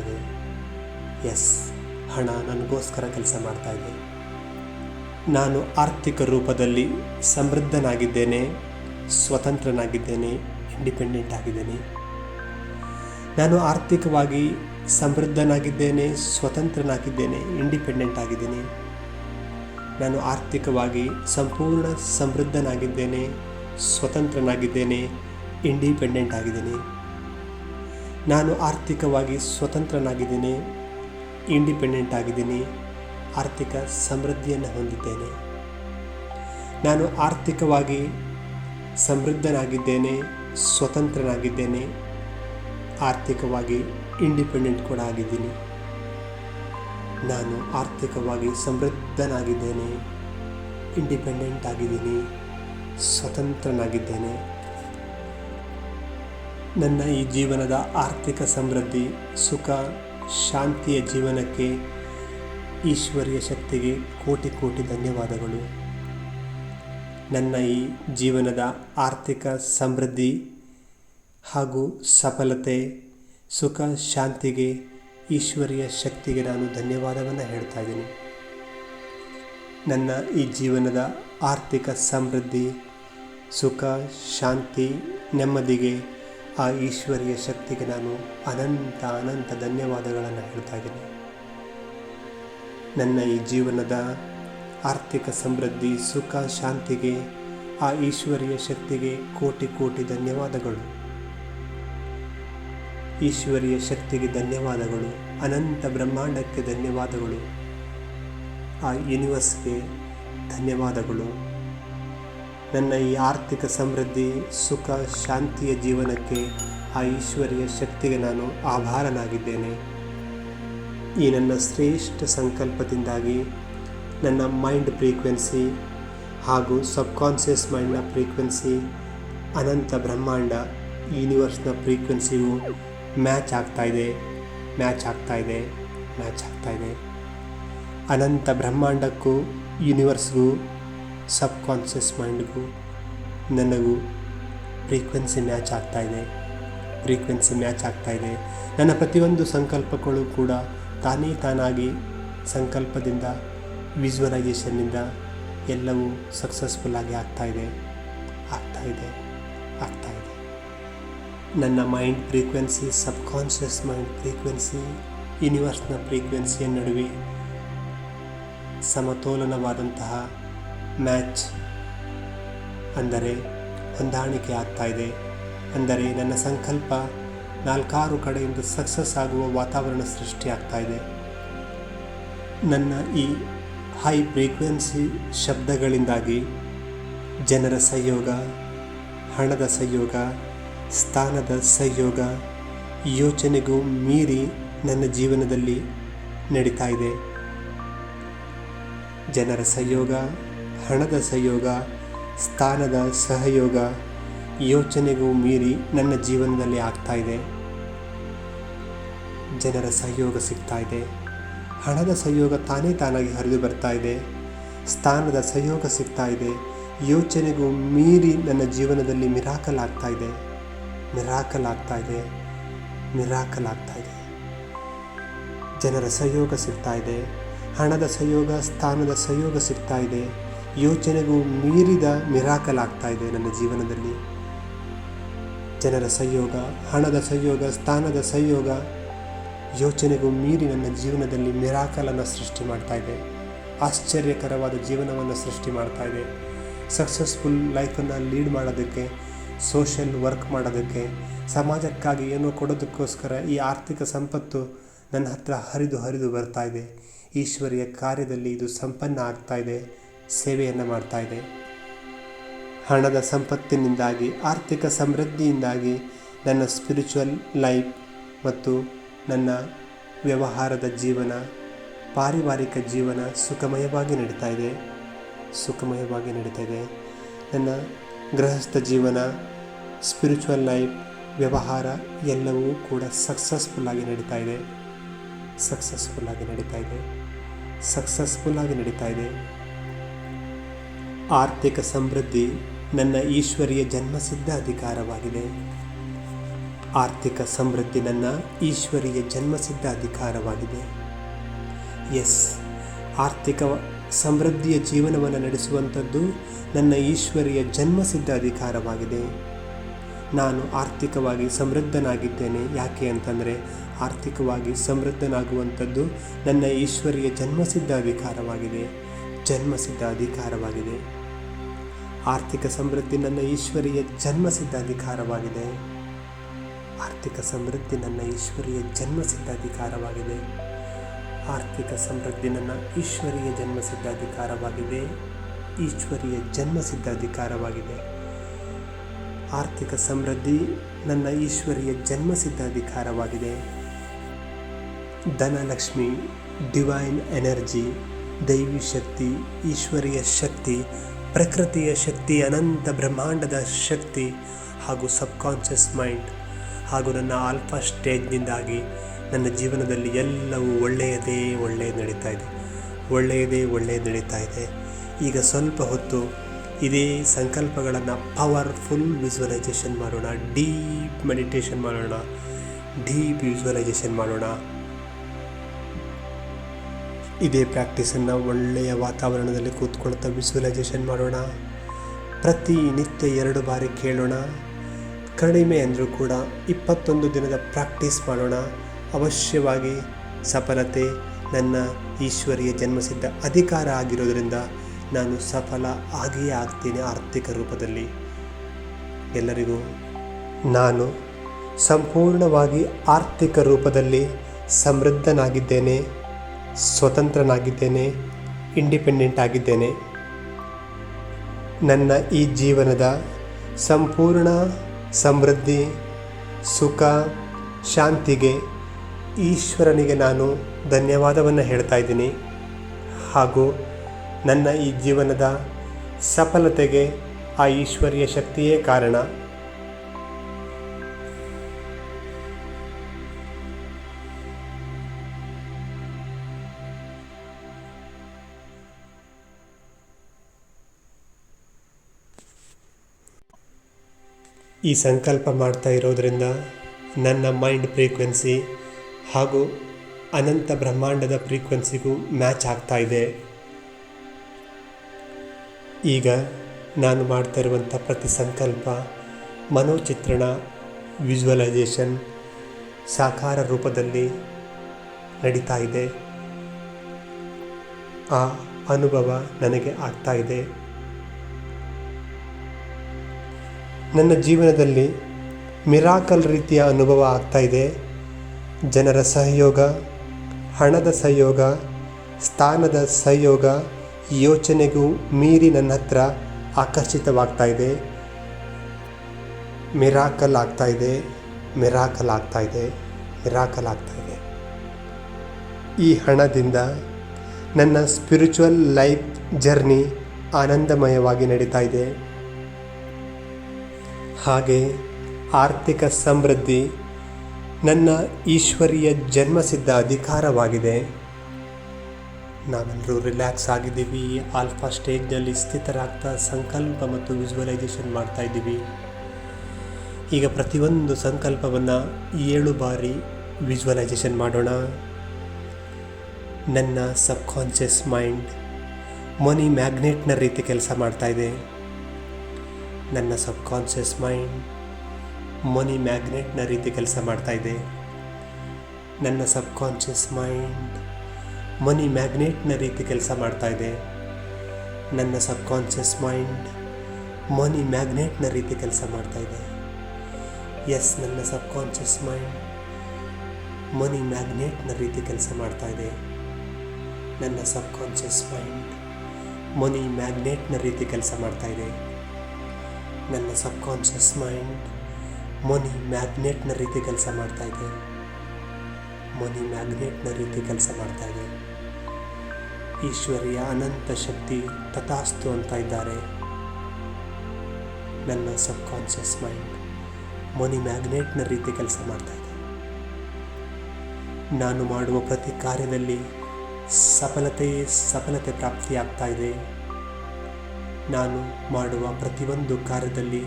ಇದೆ. ಎಸ್, ಹಣ ನನಗೋಸ್ಕರ ಕೆಲಸ ಮಾಡ್ತಾ ಇದೆ. ನಾನು ಆರ್ಥಿಕ ರೂಪದಲ್ಲಿ ಸಮೃದ್ಧನಾಗಿದ್ದೇನೆ, ಸ್ವತಂತ್ರನಾಗಿದ್ದೇನೆ, ಇಂಡಿಪೆಂಡೆಂಟ್ ಆಗಿದ್ದೇನೆ. ನಾನು ಆರ್ಥಿಕವಾಗಿ ಸಮೃದ್ಧನಾಗಿದ್ದೇನೆ, ಸ್ವತಂತ್ರನಾಗಿದ್ದೇನೆ, ಇಂಡಿಪೆಂಡೆಂಟ್ ಆಗಿದ್ದೀನಿ. ನಾನು ಆರ್ಥಿಕವಾಗಿ ಸಂಪೂರ್ಣ ಸಮೃದ್ಧನಾಗಿದ್ದೇನೆ, ಸ್ವತಂತ್ರನಾಗಿದ್ದೇನೆ, ಇಂಡಿಪೆಂಡೆಂಟ್ ಆಗಿದ್ದೀನಿ. ನಾನು ಆರ್ಥಿಕವಾಗಿ ಸ್ವತಂತ್ರನಾಗಿದ್ದೀನಿ, ಇಂಡಿಪೆಂಡೆಂಟ್ ಆಗಿದ್ದೀನಿ, ಆರ್ಥಿಕ ಸಮೃದ್ಧಿಯನ್ನು ಹೊಂದಿದ್ದೇನೆ. ನಾನು ಆರ್ಥಿಕವಾಗಿ ಸಮೃದ್ಧನಾಗಿದ್ದೇನೆ, ಸ್ವತಂತ್ರನಾಗಿದ್ದೇನೆ, ಆರ್ಥಿಕವಾಗಿ ಇಂಡಿಪೆಂಡೆಂಟ್ ಕೂಡ ಆಗಿದ್ದೀನಿ. ನಾನು ಆರ್ಥಿಕವಾಗಿ ಸಮೃದ್ಧನಾಗಿದ್ದೇನೆ, ಇಂಡಿಪೆಂಡೆಂಟ್ ಆಗಿದ್ದೀನಿ, ಸ್ವತಂತ್ರನಾಗಿದ್ದೇನೆ. ನನ್ನ ಈ ಜೀವನದ ಆರ್ಥಿಕ ಸಮೃದ್ಧಿ, ಸುಖ, ಶಾಂತಿಯ ಜೀವನಕ್ಕೆ ಈಶ್ವರೀಯ ಶಕ್ತಿಗೆ ಕೋಟಿ ಧನ್ಯವಾದಗಳು. ನನ್ನ ಈ ಜೀವನದ ಆರ್ಥಿಕ ಸಮೃದ್ಧಿ ಹಾಗೂ ಸಫಲತೆ, ಸುಖ, ಶಾಂತಿಗೆ ಈಶ್ವರೀಯ ಶಕ್ತಿಗೆ ನಾನು ಧನ್ಯವಾದವನ್ನು ಹೇಳ್ತಾ ಇದ್ದೀನಿ. ನನ್ನ ಈ ಜೀವನದ ಆರ್ಥಿಕ ಸಮೃದ್ಧಿ, ಸುಖ, ಶಾಂತಿ, ನೆಮ್ಮದಿಗೆ ಆ ಈಶ್ವರೀಯ ಶಕ್ತಿಗೆ ನಾನು ಅನಂತ ಧನ್ಯವಾದಗಳನ್ನು ಹೇಳ್ತಾ ಇದ್ದೀನಿ. ನನ್ನ ಈ ಜೀವನದ ಆರ್ಥಿಕ ಸಮೃದ್ಧಿ, ಸುಖ, ಶಾಂತಿಗೆ ಆ ಈಶ್ವರೀಯ ಶಕ್ತಿಗೆ ಕೋಟಿ ಧನ್ಯವಾದಗಳು. ಈಶ್ವರೀಯ ಶಕ್ತಿಗೆ ಧನ್ಯವಾದಗಳು, ಅನಂತ ಬ್ರಹ್ಮಾಂಡಕ್ಕೆ ಧನ್ಯವಾದಗಳು, ಆ ಯೂನಿವರ್ಸ್ಗೆ ಧನ್ಯವಾದಗಳು. ನನ್ನ ಈ ಆರ್ಥಿಕ ಸಮೃದ್ಧಿ, ಸುಖ, ಶಾಂತಿಯ ಜೀವನಕ್ಕೆ ಆ ಈಶ್ವರೀಯ ಶಕ್ತಿಗೆ ನಾನು ಆಭಾರನಾಗಿದ್ದೇನೆ. ಈ ನನ್ನ ಶ್ರೇಷ್ಠ ಸಂಕಲ್ಪದಿಂದಾಗಿ ನನ್ನ ಮೈಂಡ್ ಫ್ರೀಕ್ವೆನ್ಸಿ ಹಾಗೂ ಸಬ್ಕಾನ್ಷಿಯಸ್ ಮೈಂಡ್ನ ಫ್ರೀಕ್ವೆನ್ಸಿ, ಅನಂತ ಬ್ರಹ್ಮಾಂಡ ಯೂನಿವರ್ಸ್ನ ಫ್ರೀಕ್ವೆನ್ಸಿಯು ಮ್ಯಾಚ್ ಆಗ್ತಾ ಇದೆ. ಅನಂತ ಬ್ರಹ್ಮಾಂಡಕ್ಕೂ ಯೂನಿವರ್ಸ್ಗೂ ಸಬ್ಕಾನ್ಷಿಯಸ್ ಮೈಂಡ್ಗೂ ನನಗೂ ಫ್ರೀಕ್ವೆನ್ಸಿ ಮ್ಯಾಚ್ ಆಗ್ತಾ ಇದೆ. ನನ್ನ ಪ್ರತಿಯೊಂದು ಸಂಕಲ್ಪಗಳು ಕೂಡ ತಾನಾಗಿ ಸಂಕಲ್ಪದಿಂದ, ವಿಜುವಲೈಸೇಷನ್ನಿಂದ ಎಲ್ಲವೂ ಸಕ್ಸಸ್ಫುಲ್ಲಾಗಿ ಆಗ್ತಾಯಿದೆ. ನನ್ನ mind frequency, subconscious mind frequency, ಯೂನಿವರ್ಸ್ನ ಫ್ರೀಕ್ವೆನ್ಸಿಯ ನಡುವೆ ಸಮತೋಲನವಾದಂತಹ ಮ್ಯಾಚ್ ಅಂದರೆ ಹೊಂದಾಣಿಕೆ ಆಗ್ತಾಯಿದೆ. ಅಂದರೆ ನನ್ನ ಸಂಕಲ್ಪ 4 ಕಡೆಯಿಂದ ಸಕ್ಸಸ್ ಆಗುವ ವಾತಾವರಣ ಸೃಷ್ಟಿಯಾಗ್ತಾಯಿದೆ. ನನ್ನ ಈ ಹೈ ಫ್ರೀಕ್ವೆನ್ಸಿ ಶಬ್ದಗಳಿಂದಾಗಿ ಜನರ ಸಹಯೋಗ, ಹಣದ ಸಹಯೋಗ, ಸ್ಥಾನದ ಸಹಯೋಗ ಯೋಚನೆಗೂ ಮೀರಿ ನನ್ನ ಜೀವನದಲ್ಲಿ ನಡೀತಾ ಇದೆ. ಜನರ ಸಹಯೋಗ, ಹಣದ ಸಹಯೋಗ, ಸ್ಥಾನದ ಸಹಯೋಗ ಯೋಚನೆಗೂ ಮೀರಿ ನನ್ನ ಜೀವನದಲ್ಲಿ ಆಗ್ತಾಯಿದೆ. ಜನರ ಸಹಯೋಗ ಸಿಗ್ತಾ ಇದೆ, ಹಣದ ಸಹಯೋಗ ತಾನಾಗಿ ಹರಿದು ಬರ್ತಾ ಇದೆ, ಸ್ಥಾನದ ಸಹಯೋಗ ಸಿಗ್ತಾ ಇದೆ. ಯೋಚನೆಗೂ ಮೀರಿ ನನ್ನ ಜೀವನದಲ್ಲಿ ಮಿರಾಕಲ್ ಆಗ್ತಾ ಇದೆ. ಜನರ ಸಹಯೋಗ ಸಿಗ್ತಾ ಇದೆ, ಹಣದ ಸಹಯೋಗ, ಸ್ಥಾನದ ಸಹಯೋಗ ಸಿಗ್ತಾ ಇದೆ. ಯೋಚನೆಗೂ ಮೀರಿದ ಮಿರಾಕಲ್ ಆಗ್ತಾ ಇದೆ ನನ್ನ ಜೀವನದಲ್ಲಿ. ಜನರ ಸಹಯೋಗ, ಹಣದ ಸಹಯೋಗ, ಸ್ಥಾನದ ಸಹಯೋಗ ಯೋಚನೆಗೂ ಮೀರಿ ನನ್ನ ಜೀವನದಲ್ಲಿ ಮಿರಾಕಲನ್ನು ಸೃಷ್ಟಿ ಮಾಡ್ತಾ ಇದೆ. ಆಶ್ಚರ್ಯಕರವಾದ ಜೀವನವನ್ನು ಸೃಷ್ಟಿ ಮಾಡ್ತಾ ಇದೆ. ಸಕ್ಸಸ್ಫುಲ್ ಲೈಫನ್ನು ಲೀಡ್ ಮಾಡೋದಕ್ಕೆ, ಸೋಷಿಯಲ್ ವರ್ಕ್ ಮಾಡೋದಕ್ಕೆ, ಸಮಾಜಕ್ಕಾಗಿ ಏನೋ ಕೊಡೋದಕ್ಕೋಸ್ಕರ ಈ ಆರ್ಥಿಕ ಸಂಪತ್ತು ನನ್ನ ಹತ್ರ ಹರಿದು ಬರ್ತಾ ಇದೆ. ಈಶ್ವರಿಯ ಕಾರ್ಯದಲ್ಲಿ ಇದು ಸಂಪನ್ನ ಆಗ್ತಾ ಇದೆ, ಸೇವೆಯನ್ನು ಮಾಡ್ತಾ ಇದೆ. ಹಣದ ಸಂಪತ್ತಿನಿಂದಾಗಿ, ಆರ್ಥಿಕ ಸಮೃದ್ಧಿಯಿಂದಾಗಿ ನನ್ನ ಸ್ಪಿರಿಚುವಲ್ ಲೈಫ್ ಮತ್ತು ನನ್ನ ವ್ಯವಹಾರದ ಜೀವನ, ಪಾರಿವಾರಿಕ ಜೀವನ ಸುಖಮಯವಾಗಿ ನಡೀತಾ ಇದೆ. ನನ್ನ ಗೃಹಸ್ಥ ಜೀವನ, ಸ್ಪಿರಿಚುವಲ್ ಲೈಫ್, ವ್ಯವಹಾರ ಎಲ್ಲವೂ ಕೂಡ ಸಕ್ಸಸ್ಫುಲ್ಲಾಗಿ ನಡೀತಾ ಇದೆ. ಆರ್ಥಿಕ ಸಮೃದ್ಧಿ ನನ್ನ ಈಶ್ವರಿಯ ಜನ್ಮಸಿದ್ಧ ಅಧಿಕಾರವಾಗಿದೆ. ಎಸ್, ಆರ್ಥಿಕ ಸಮೃದ್ಧಿಯ ಜೀವನವನ್ನು ನಡೆಸುವಂಥದ್ದು ನನ್ನ ಈಶ್ವರಿಯ ಜನ್ಮಸಿದ್ಧ ಅಧಿಕಾರವಾಗಿದೆ. ನಾನು ಆರ್ಥಿಕವಾಗಿ ಸಮೃದ್ಧನಾಗಿದ್ದೇನೆ. ಯಾಕೆ ಅಂತಂದರೆ ಆರ್ಥಿಕವಾಗಿ ಸಮೃದ್ಧನಾಗುವಂಥದ್ದು ನನ್ನ ಈಶ್ವರಿಯ ಜನ್ಮಸಿದ್ಧ ಅಧಿಕಾರವಾಗಿದೆ. ಆರ್ಥಿಕ ಸಮೃದ್ಧಿ ನನ್ನ ಈಶ್ವರಿಯ ಜನ್ಮಸಿದ್ಧ ಅಧಿಕಾರವಾಗಿದೆ. ಈಶ್ವರಿಯ ಜನ್ಮಸಿದ್ಧ ಅಧಿಕಾರವಾಗಿದೆ. ಆರ್ಥಿಕ ಸಮೃದ್ಧಿ ನನ್ನ ಈಶ್ವರಿಯ ಜನ್ಮಸಿದ್ಧ ಅಧಿಕಾರವಾಗಿದೆ. ಧನಲಕ್ಷ್ಮಿ, ಡಿವೈನ್ ಎನರ್ಜಿ, ದೈವಿ ಶಕ್ತಿ, ಈಶ್ವರಿಯ ಶಕ್ತಿ, ಪ್ರಕೃತಿಯ ಶಕ್ತಿ, ಅನಂತ ಬ್ರಹ್ಮಾಂಡದ ಶಕ್ತಿ ಹಾಗೂ ಸಬ್ಕಾನ್ಷಿಯಸ್ ಮೈಂಡ್ ಹಾಗೂ ನನ್ನ ಆಲ್ಫಾ ಸ್ಟೇಜ್ನಿಂದಾಗಿ ನನ್ನ ಜೀವನದಲ್ಲಿ ಎಲ್ಲವೂ ಒಳ್ಳೆಯದೇ ನಡೀತಾ ಇದೆ. ಈಗ ಸ್ವಲ್ಪ ಹೊತ್ತು ಇದೇ ಸಂಕಲ್ಪಗಳನ್ನು ಪವರ್ಫುಲ್ ವಿಜುವಲೈಸೇಷನ್ ಮಾಡೋಣ, ಡೀಪ್ ಮೆಡಿಟೇಷನ್ ಮಾಡೋಣ, ಡೀಪ್ ವಿಜುವಲೈಸೇಷನ್ ಮಾಡೋಣ. ಇದೇ ಪ್ರಾಕ್ಟೀಸನ್ನು ಒಳ್ಳೆಯ ವಾತಾವರಣದಲ್ಲಿ ಕೂತ್ಕೊಳ್ತಾ ವಿಜುವಲೈಸೇಷನ್ ಮಾಡೋಣ. ಪ್ರತಿನಿತ್ಯ 2 ಬಾರಿ ಕೇಳೋಣ. ಕಡಿಮೆ ಅಂದರೂ ಕೂಡ 21 ದಿನದ ಪ್ರಾಕ್ಟೀಸ್ ಮಾಡೋಣ. ಅವಶ್ಯವಾಗಿ ಸಫಲತೆ ನನ್ನ ಈಶ್ವರಿಯ ಜನ್ಮಸಿದ್ಧ ಅಧಿಕಾರ ಆಗಿರೋದರಿಂದ ನಾನು ಸಫಲ ಆಗಿಯೇ ಆಗ್ತೀನಿ ಆರ್ಥಿಕ ರೂಪದಲ್ಲಿ. ಎಲ್ಲರಿಗೂ ನಾನು ಸಂಪೂರ್ಣವಾಗಿ ಆರ್ಥಿಕ ರೂಪದಲ್ಲಿ ಸಮೃದ್ಧನಾಗಿದ್ದೇನೆ, ಸ್ವತಂತ್ರನಾಗಿದ್ದೇನೆ, ಇಂಡಿಪೆಂಡೆಂಟ್ ಆಗಿದ್ದೇನೆ. ನನ್ನ ಈ ಜೀವನದ ಸಂಪೂರ್ಣ ಸಮೃದ್ಧಿ, ಸುಖ, ಶಾಂತಿಗೆ ಈಶ್ವರನಿಗೆ ನಾನು ಧನ್ಯವಾದವನ್ನು ಹೇಳ್ತಾ ಇದ್ದೀನಿ. ಹಾಗೂ ನನ್ನ ಈ ಜೀವನದ ಸಫಲತೆಗೆ ಆ ಈಶ್ವರಿಯ ಶಕ್ತಿಯೇ ಕಾರಣ. ಈ ಸಂಕಲ್ಪ ಮಾಡ್ತಾ ಇರೋದರಿಂದ ನನ್ನ ಮೈಂಡ್ ಫ್ರೀಕ್ವೆನ್ಸಿ ಹಾಗೂ ಅನಂತ ಬ್ರಹ್ಮಾಂಡದ ಫ್ರೀಕ್ವೆನ್ಸಿಗೂ ಮ್ಯಾಚ್ ಆಗ್ತಾ ಇದೆ. ಈಗ ನಾನು ಮಾಡ್ತಾ ಇರುವಂಥ ಪ್ರತಿ ಸಂಕಲ್ಪ, ಮನೋಚಿತ್ರಣ, ವಿಜುವಲೈಸೇಷನ್ ಸಾಕಾರ ರೂಪದಲ್ಲಿ ನಡೀತಾ ಇದೆ. ಆ ಅನುಭವ ನನಗೆ ಆಗ್ತಾ ಇದೆ. ನನ್ನ ಜೀವನದಲ್ಲಿ ಮಿರಾಕಲ್ ರೀತಿಯ ಅನುಭವ ಆಗ್ತಾ ಇದೆ. ಜನರ ಸಹಯೋಗ, ಹಣದ ಸಹಯೋಗ, ಸ್ಥಾನದ ಸಹಯೋಗ ಯೋಚನೆಗೂ ಮೀರಿ ನನ್ನ ಹತ್ರ ಆಕರ್ಷಿತವಾಗ್ತಾ ಇದೆ. ಮಿರಾಕಲ್ ಆಗ್ತಾ ಇದೆ, ಮಿರಾಕಲ್ ಆಗ್ತಾ ಇದೆ, ಮಿರಾಕಲ್ ಆಗ್ತಾ ಇದೆ. ಈ ಹಣದಿಂದ ನನ್ನ ಸ್ಪಿರಿಚುವಲ್ ಲೈಫ್ ಜರ್ನಿ ಆನಂದಮಯವಾಗಿ ನಡೀತಾ ಇದೆ. ಹಾಗೆ ಆರ್ಥಿಕ ಸಮೃದ್ಧಿ ನನ್ನ ಈಶ್ವರೀಯ ಜನ್ಮಸಿದ್ಧ ಅಧಿಕಾರವಾಗಿದೆ. ನಾವೆಲ್ಲರೂ ರಿಲ್ಯಾಕ್ಸ್ ಆಗಿದ್ದೀವಿ. ಆಲ್ಫಾ ಸ್ಟೇಜ್ನಲ್ಲಿ ಸ್ಥಿತರಾಗ್ತಾ ಸಂಕಲ್ಪ ಮತ್ತು ವಿಜುವಲೈಸೇಷನ್ ಮಾಡ್ತಾ ಇದ್ದೀವಿ. ಈಗ ಪ್ರತಿಯೊಂದು ಸಂಕಲ್ಪವನ್ನು 7 ಬಾರಿ ವಿಜುವಲೈಸೇಷನ್ ಮಾಡೋಣ. ನನ್ನ ಸಬ್ಕಾನ್ಷಿಯಸ್ ಮೈಂಡ್ ಮನಿ ಮ್ಯಾಗ್ನೆಟ್ನ ರೀತಿ ಕೆಲಸ ಮಾಡ್ತಾ ಇದೆ. ನನ್ನ ಸಬ್ಕಾನ್ಷಿಯಸ್ ಮೈಂಡ್ ಮನಿ ಮ್ಯಾಗ್ನೆಟ್ನ ರೀತಿ ಕೆಲಸ ಮಾಡ್ತಾ ಇದೆ. ನನ್ನ ಸಬ್ಕಾನ್ಷಿಯಸ್ ಮೈಂಡ್ ಮನಿ ಮ್ಯಾಗ್ನೆಟ್ನ ರೀತಿ ಕೆಲಸ ಮಾಡ್ತಾ ಇದೆ. ನನ್ನ ಸಬ್ಕಾನ್ಷಿಯಸ್ ಮೈಂಡ್ ಮನಿ ಮ್ಯಾಗ್ನೆಟ್ನ ರೀತಿ ಕೆಲಸ ಮಾಡ್ತಾ ಇದೆ. ಎಸ್, ನನ್ನ ಸಬ್ಕಾನ್ಷಿಯಸ್ ಮೈಂಡ್ ಮನಿ ಮ್ಯಾಗ್ನೆಟ್ನ ರೀತಿ ಕೆಲಸ ಮಾಡ್ತಾ ಇದೆ. ನನ್ನ ಸಬ್ಕಾನ್ಷಿಯಸ್ ಮೈಂಡ್ ಮನಿ ಮ್ಯಾಗ್ನೆಟ್ನ ರೀತಿ ಕೆಲಸ ಮಾಡ್ತಾ ಇದೆ. ನನ್ನ ಸಬ್ಕಾನ್ಷಿಯಸ್ ಮೈಂಡ್ ಮನಿ ಮ್ಯಾಗ್ನೆಟ್ನ ರೀತಿ ಕೆಲಸ ಮಾಡ್ತಾ ಇದೆ. ಮನಿ ಮ್ಯಾಗ್ನೆಟ್ನ ರೀತಿ ಕೆಲಸ ಮಾಡ್ತಾ ಇದೆ. ಈಶ್ವರಿಯ ಅನಂತ ಶಕ್ತಿ ತಥಾಸ್ತು ಅಂತ ಇದ್ದಾರೆ. ನನ್ನ ಸಬ್ಕಾನ್ಷಿಯಸ್ ಮೈಂಡ್ ಮನಿ ಮ್ಯಾಗ್ನೆಟ್ನ ರೀತಿ ಕೆಲಸ ಮಾಡ್ತಾ ಇದೆ. ನಾನು ಮಾಡುವ ಪ್ರತಿ ಕಾರ್ಯದಲ್ಲಿ ಸಫಲತೆ ಪ್ರಾಪ್ತಿಯಾಗ್ತಾ ಇದೆ. ನಾನು ಮಾಡುವ ಪ್ರತಿಯೊಂದು ಕಾರ್ಯದಲ್ಲಿ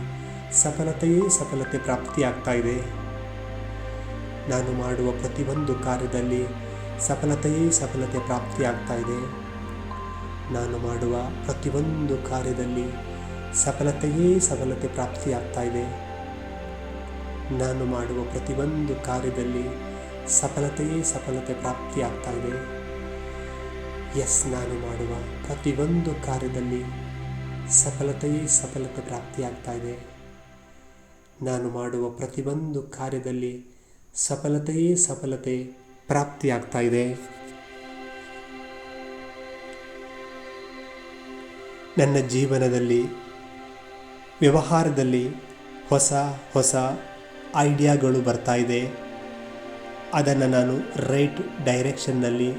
ಸಫಲತೆ ಪ್ರಾಪ್ತಿಯಾಗ್ತಾ ಇದೆ. ನಾನು ಮಾಡುವ ಪ್ರತಿಯೊಂದು ಕಾರ್ಯದಲ್ಲಿ ಸಫಲತೆ ಪ್ರಾಪ್ತಿಯಾಗ್ತಾ ಇದೆ. ನಾನು ಮಾಡುವ ಪ್ರತಿಯೊಂದು ಕಾರ್ಯದಲ್ಲಿ ಸಫಲತೆ ಪ್ರಾಪ್ತಿಯಾಗ್ತಾ ಇದೆ. ನಾನು ಮಾಡುವ ಪ್ರತಿಯೊಂದು ಕಾರ್ಯದಲ್ಲಿ ಸಫಲತೆ ಪ್ರಾಪ್ತಿಯಾಗ್ತಾ ಇದೆ. ಎಸ್, ನಾನು ಮಾಡುವ ಪ್ರತಿಯೊಂದು ಕಾರ್ಯದಲ್ಲಿ ಸಫಲತೆ ಪ್ರಾಪ್ತಿಯಾಗ್ತಾ ಇದೆ. ನಾನು ಮಾಡುವ ಪ್ರತಿಯೊಂದು ಕಾರ್ಯದಲ್ಲಿ ಸಫಲತೆ ಪ್ರಾಪ್ತಿಯಾಗ್ತಾ ಇದೆ. ನನ್ನ ಜೀವನದಲ್ಲಿ ವ್ಯವಹಾರದಲ್ಲಿ ಹೊಸ ಐಡಿಯಾಗಳು ಬರ್ತಾ ಇದೆ. ಅದನ್ನು ನಾನು ರೈಟ್ ಡೈರೆಕ್ಷನ್ನಲ್ಲಿ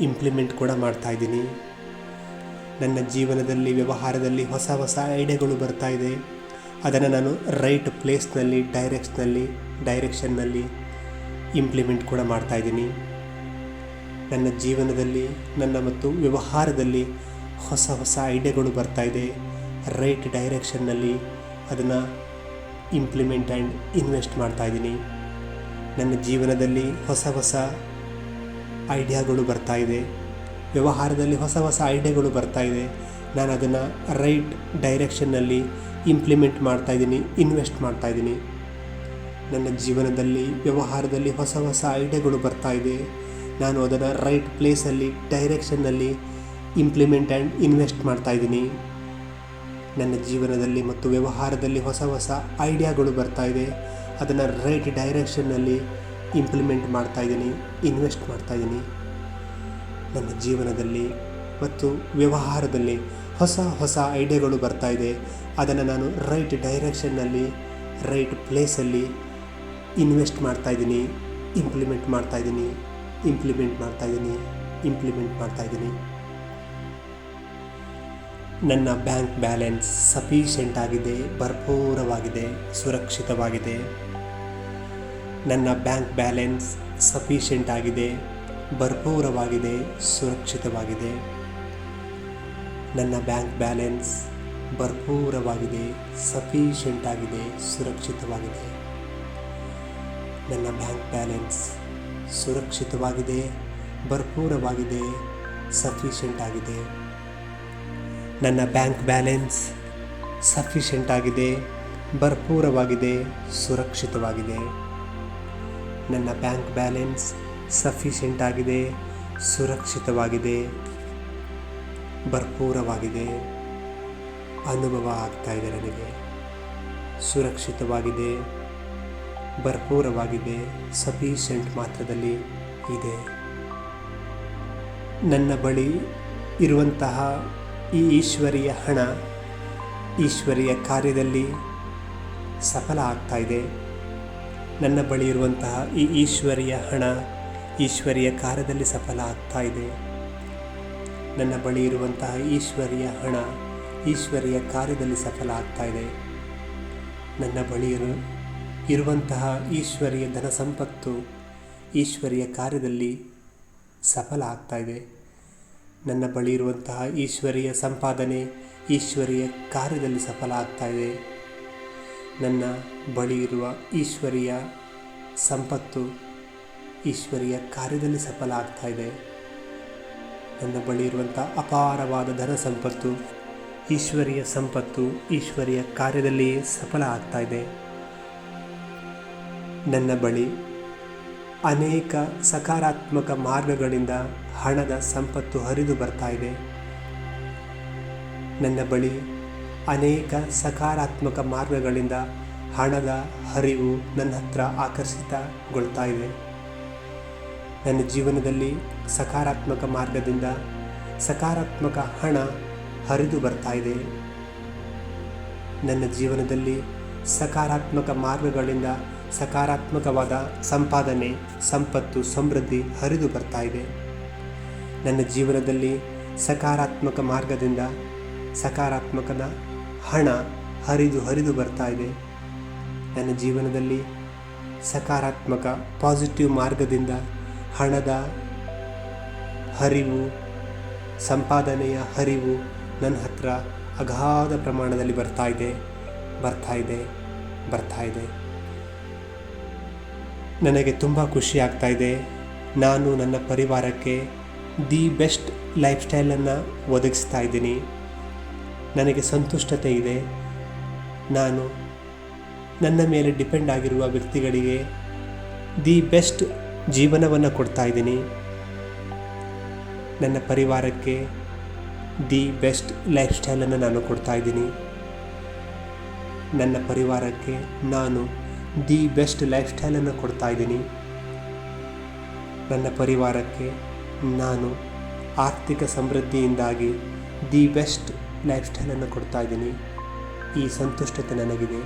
ಇಂಪ್ಲಿಮೆಂಟ್ ಕೂಡ ಮಾಡ್ತಾ ಇದ್ದೀನಿ. ನನ್ನ ಜೀವನದಲ್ಲಿ ವ್ಯವಹಾರದಲ್ಲಿ ಹೊಸ ಐಡಿಯಾಗಳು ಬರ್ತಾ ಇದೆ. ಅದನ್ನು ನಾನು ರೈಟ್ ಪ್ಲೇಸ್ನಲ್ಲಿ ಡೈರೆಕ್ಷನ್ನಲ್ಲಿ ಇಂಪ್ಲಿಮೆಂಟ್ ಕೂಡ ಮಾಡ್ತಾ ಇದ್ದೀನಿ. ನನ್ನ ಜೀವನದಲ್ಲಿ ನನ್ನ ಮತ್ತು ವ್ಯವಹಾರದಲ್ಲಿ ಹೊಸ ಐಡಿಯಾಗಳು ಬರ್ತಾ ಇದೆ. ರೈಟ್ ಡೈರೆಕ್ಷನ್ನಲ್ಲಿ ಅದನ್ನು ಇಂಪ್ಲಿಮೆಂಟ್ ಆ್ಯಂಡ್ ಇನ್ವೆಸ್ಟ್ ಮಾಡ್ತಾ ಇದ್ದೀನಿ. ನನ್ನ ಜೀವನದಲ್ಲಿ ಹೊಸ ಐಡಿಯಾಗಳು ಬರ್ತಾ ಇದೆ. ವ್ಯವಹಾರದಲ್ಲಿ ಹೊಸ ಐಡಿಯಾಗಳು ಬರ್ತಾ ಇದೆ. ನಾನು ಅದನ್ನು ರೈಟ್ ಡೈರೆಕ್ಷನ್ನಲ್ಲಿ ಇಂಪ್ಲಿಮೆಂಟ್ ಮಾಡ್ತಾ ಇದ್ದೀನಿ, ಇನ್ವೆಸ್ಟ್ ಮಾಡ್ತಾ ಇದ್ದೀನಿ. ನನ್ನ ಜೀವನದಲ್ಲಿ ವ್ಯವಹಾರದಲ್ಲಿ ಹೊಸ ಐಡಿಯಾಗಳು ಬರ್ತಾ ಇದೆ. ನಾನು ಅದನ್ನು ರೈಟ್ ಪ್ಲೇಸಲ್ಲಿ ಡೈರೆಕ್ಷನ್ನಲ್ಲಿ ಇಂಪ್ಲಿಮೆಂಟ್ ಆ್ಯಂಡ್ ಇನ್ವೆಸ್ಟ್ ಮಾಡ್ತಾ ಇದ್ದೀನಿ. ನನ್ನ ಜೀವನದಲ್ಲಿ ಮತ್ತು ವ್ಯವಹಾರದಲ್ಲಿ ಹೊಸ ಐಡಿಯಾಗಳು ಬರ್ತಾ ಇದೆ. ಅದನ್ನು ರೈಟ್ ಡೈರೆಕ್ಷನ್ನಲ್ಲಿ ಇಂಪ್ಲಿಮೆಂಟ್ ಮಾಡ್ತಾ ಇದ್ದೀನಿ, ಇನ್ವೆಸ್ಟ್ ಮಾಡ್ತಾ ಇದ್ದೀನಿ. ನನ್ನ ಜೀವನದಲ್ಲಿ ಮತ್ತು ವ್ಯವಹಾರದಲ್ಲಿ ಹೊಸ ಐಡಿಯಾಗಳು ಬರ್ತಾ ಇದೆ. ಅದನ್ನು ನಾನು ರೈಟ್ ಡೈರೆಕ್ಷನ್ನಲ್ಲಿ ರೈಟ್ ಪ್ಲೇಸಲ್ಲಿ ಇನ್ವೆಸ್ಟ್ ಮಾಡ್ತಾ ಇದ್ದೀನಿ, ಇಂಪ್ಲಿಮೆಂಟ್ ಮಾಡ್ತಾ ಇದ್ದೀನಿ. ನನ್ನ ಬ್ಯಾಂಕ್ ಬ್ಯಾಲೆನ್ಸ್ ಸಫಿಷಿಯೆಂಟ್ ಆಗಿದೆ, ಭರ್ಪೂರವಾಗಿದೆ, ಸುರಕ್ಷಿತವಾಗಿದೆ. ನನ್ನ ಬ್ಯಾಂಕ್ ಬ್ಯಾಲೆನ್ಸ್ ಸಫಿಷಿಯೆಂಟ್ ಆಗಿದೆ, ಭರ್ಪೂರವಾಗಿದೆ, ಸುರಕ್ಷಿತವಾಗಿದೆ. ನನ್ನ ಬ್ಯಾಂಕ್ ಬ್ಯಾಲೆನ್ಸ್ ಭರ್ಪೂರವಾಗಿದೆ, ಸಫಿಷಿಯೆಂಟ್ ಆಗಿದೆ, ಸುರಕ್ಷಿತವಾಗಿದೆ. ನನ್ನ ಬ್ಯಾಂಕ್ ಬ್ಯಾಲೆನ್ಸ್ ಸುರಕ್ಷಿತವಾಗಿದೆ, ಭರ್ಪೂರವಾಗಿದೆ, ಸಫಿಷಿಯೆಂಟ್ ಆಗಿದೆ. ನನ್ನ ಬ್ಯಾಂಕ್ ಬ್ಯಾಲೆನ್ಸ್ ಸಫಿಷಿಯೆಂಟ್ ಆಗಿದೆ, ಭರ್ಪೂರವಾಗಿದೆ, ಸುರಕ್ಷಿತವಾಗಿದೆ. ನನ್ನ ಬ್ಯಾಂಕ್ ಬ್ಯಾಲೆನ್ಸ್ ಸಫಿಷಿಯೆಂಟ್ ಆಗಿದೆ, ಸುರಕ್ಷಿತವಾಗಿದೆ, ಭರ್ಪೂರವಾಗಿದೆ. ಅನುಭವ ಆಗ್ತಾ ಇದೆ ನನಗೆ. ಸುರಕ್ಷಿತವಾಗಿದೆ, ಭರ್ಪೂರವಾಗಿದೆ, ಸಫಿಷಿಯೆಂಟ್ ಮಾತ್ರದಲ್ಲಿ ಇದೆ. ನನ್ನ ಬಳಿ ಇರುವಂತಹ ಈ ಈಶ್ವರೀಯ ಹಣ ಈಶ್ವರೀಯ ಕಾರ್ಯದಲ್ಲಿ ಸಫಲ ಆಗ್ತಾ ಇದೆ. ನನ್ನ ಬಳಿ ಇರುವಂತಹ ಈ ಈಶ್ವರೀಯ ಹಣ ಈಶ್ವರೀಯ ಕಾರ್ಯದಲ್ಲಿ ಸಫಲ ಆಗ್ತಾ ಇದೆ. ನನ್ನ ಬಳಿ ಇರುವಂತಹ ಈಶ್ವರೀಯ ಹಣ ಈಶ್ವರೀಯ ಕಾರ್ಯದಲ್ಲಿ ಸಫಲ ಆಗ್ತಾ ಇದೆ. ನನ್ನ ಬಳಿ ಇರುವಂತಹ ಈಶ್ವರೀಯ ಧನ ಸಂಪತ್ತು ಈಶ್ವರೀಯ ಕಾರ್ಯದಲ್ಲಿ ಸಫಲ ಆಗ್ತಾ ಇದೆ. ನನ್ನ ಬಳಿ ಇರುವಂತಹ ಈಶ್ವರೀಯ ಸಂಪಾದನೆ ಈಶ್ವರೀಯ ಕಾರ್ಯದಲ್ಲಿ ಸಫಲ ಆಗ್ತಾ ಇದೆ. ನನ್ನ ಬಳಿ ಇರುವ ಈಶ್ವರೀಯ ಸಂಪತ್ತು ಈಶ್ವರೀಯ ಕಾರ್ಯದಲ್ಲಿ ಸಫಲ ಆಗ್ತಾ ಇದೆ. ನನ್ನ ಬಳಿ ಇರುವಂಥ ಅಪಾರವಾದ ಧನ ಸಂಪತ್ತು ಈಶ್ವರೀಯ ಸಂಪತ್ತು ಈಶ್ವರೀಯ ಕಾರ್ಯದಲ್ಲಿ ಸಫಲ ಆಗ್ತಾ ಇದೆ. ನನ್ನ ಬಳಿ ಅನೇಕ ಸಕಾರಾತ್ಮಕ ಮಾರ್ಗಗಳಿಂದ ಹಣದ ಸಂಪತ್ತು ಹರಿದು ಬರ್ತಾ ಇದೆ. ನನ್ನ ಬಳಿ ಅನೇಕ ಸಕಾರಾತ್ಮಕ ಮಾರ್ಗಗಳಿಂದ ಹಣದ ಹರಿವು ನನ್ನ ಹತ್ರ ಆಕರ್ಷಿತಗೊಳ್ತಾ ಇದೆ. ನನ್ನ ಜೀವನದಲ್ಲಿ ಸಕಾರಾತ್ಮಕ ಮಾರ್ಗದಿಂದ ಸಕಾರಾತ್ಮಕ ಹಣ ಹರಿದು ಬರ್ತಾ ಇದೆ. ನನ್ನ ಜೀವನದಲ್ಲಿ ಸಕಾರಾತ್ಮಕ ಮಾರ್ಗಗಳಿಂದ ಸಕಾರಾತ್ಮಕವಾದ ಸಂಪಾದನೆ ಸಂಪತ್ತು ಸಮೃದ್ಧಿ ಹರಿದು ಬರ್ತಾ ಇದೆ. ನನ್ನ ಜೀವನದಲ್ಲಿ ಸಕಾರಾತ್ಮಕ ಮಾರ್ಗದಿಂದ ಸಕಾರಾತ್ಮಕದ ಹಣ ಹರಿದು ಬರ್ತಾ ಇದೆ. ನನ್ನ ಜೀವನದಲ್ಲಿ ಸಕಾರಾತ್ಮಕ ಪಾಸಿಟಿವ್ ಮಾರ್ಗದಿಂದ ಹಣದ ಹರಿವು ಸಂಪಾದನೆಯ ಹರಿವು ನನ್ನ ಹತ್ರ ಅಗಾಧ ಪ್ರಮಾಣದಲ್ಲಿ ಬರ್ತಾ ಇದೆ. ನನಗೆ ತುಂಬ ಖುಷಿ ಆಗ್ತಾ ಇದೆ. ನಾನು ನನ್ನ ಪರಿವಾರಕ್ಕೆ ದಿ ಬೆಸ್ಟ್ ಲೈಫ್ ಸ್ಟೈಲನ್ನು ಒದಗಿಸ್ತಾ ಇದ್ದೀನಿ. ನನಗೆ ಸಂತುಷ್ಟತೆ ಇದೆ. ನಾನು ನನ್ನ ಮೇಲೆ ಡಿಪೆಂಡ್ ಆಗಿರುವ ವ್ಯಕ್ತಿಗಳಿಗೆ ದಿ ಬೆಸ್ಟ್ ಜೀವನವನ್ನು ಕೊಡ್ತಾ ಇದ್ದೀನಿ. ನನ್ನ ಪರಿವಾರಕ್ಕೆ ದಿ ಬೆಸ್ಟ್ ಲೈಫ್ ಸ್ಟೈಲನ್ನು ನಾನು ಕೊಡ್ತಾ ಇದ್ದೀನಿ. ನನ್ನ ಪರಿವಾರಕ್ಕೆ ನಾನು ದಿ ಬೆಸ್ಟ್ ಲೈಫ್ ಸ್ಟೈಲನ್ನು ಕೊಡ್ತಾ ಇದ್ದೀನಿ. ನನ್ನ ಪರಿವಾರಕ್ಕೆ ನಾನು ಆರ್ಥಿಕ ಸಮೃದ್ಧಿಯಿಂದಾಗಿ ದಿ ಬೆಸ್ಟ್ ಲೈಫ್ ಸ್ಟೈಲನ್ನು ಕೊಡ್ತಾ ಇದ್ದೀನಿ. ಈ ಸಂತುಷ್ಟತೆ ನನಗಿದೆ,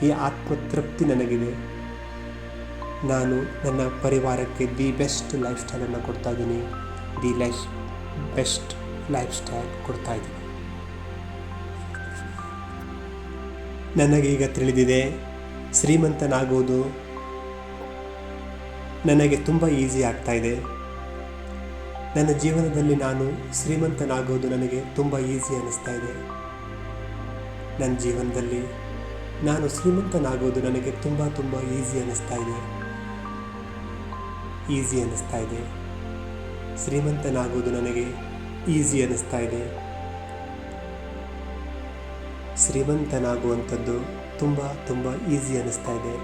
ಈ ಆತ್ಮತೃಪ್ತಿ ನನಗಿದೆ. ನಾನು ನನ್ನ ಪರಿವಾರಕ್ಕೆ ದಿ ಬೆಸ್ಟ್ ಲೈಫ್ ಸ್ಟೈಲನ್ನು ಕೊಡ್ತಾ ಇದ್ದೀನಿ, ಬೆಸ್ಟ್ ಲೈಫ್ ಸ್ಟೈಲ್ ಕೊಡ್ತಾ ಇದ್ದೀನಿ. ನನಗೀಗ ತಿಳಿದಿದೆ, ಶ್ರೀಮಂತನಾಗುವುದು ನನಗೆ ತುಂಬ ಈಸಿ ಆಗ್ತಾ ಇದೆ. ನನ್ನ ಜೀವನದಲ್ಲಿ ನಾನು ಶ್ರೀಮಂತನಾಗುವುದು ನನಗೆ ತುಂಬ ಈಸಿ ಅನ್ನಿಸ್ತಾ ಇದೆ. ನನ್ನ ಜೀವನದಲ್ಲಿ ನಾನು ಶ್ರೀಮಂತನಾಗುವುದು ನನಗೆ ತುಂಬ ಈಸಿ ಅನ್ನಿಸ್ತಾ ಇದೆ. ಶ್ರೀಮಂತನಾಗುವುದು ನನಗೆ ಈಸಿ ಅನ್ನಿಸ್ತಾ ಇದೆ. ಶ್ರೀಮಂತನಾಗುವಂಥದ್ದು ತುಂಬ ಈಸಿ ಅನ್ನಿಸ್ತಾ ಇದೆ.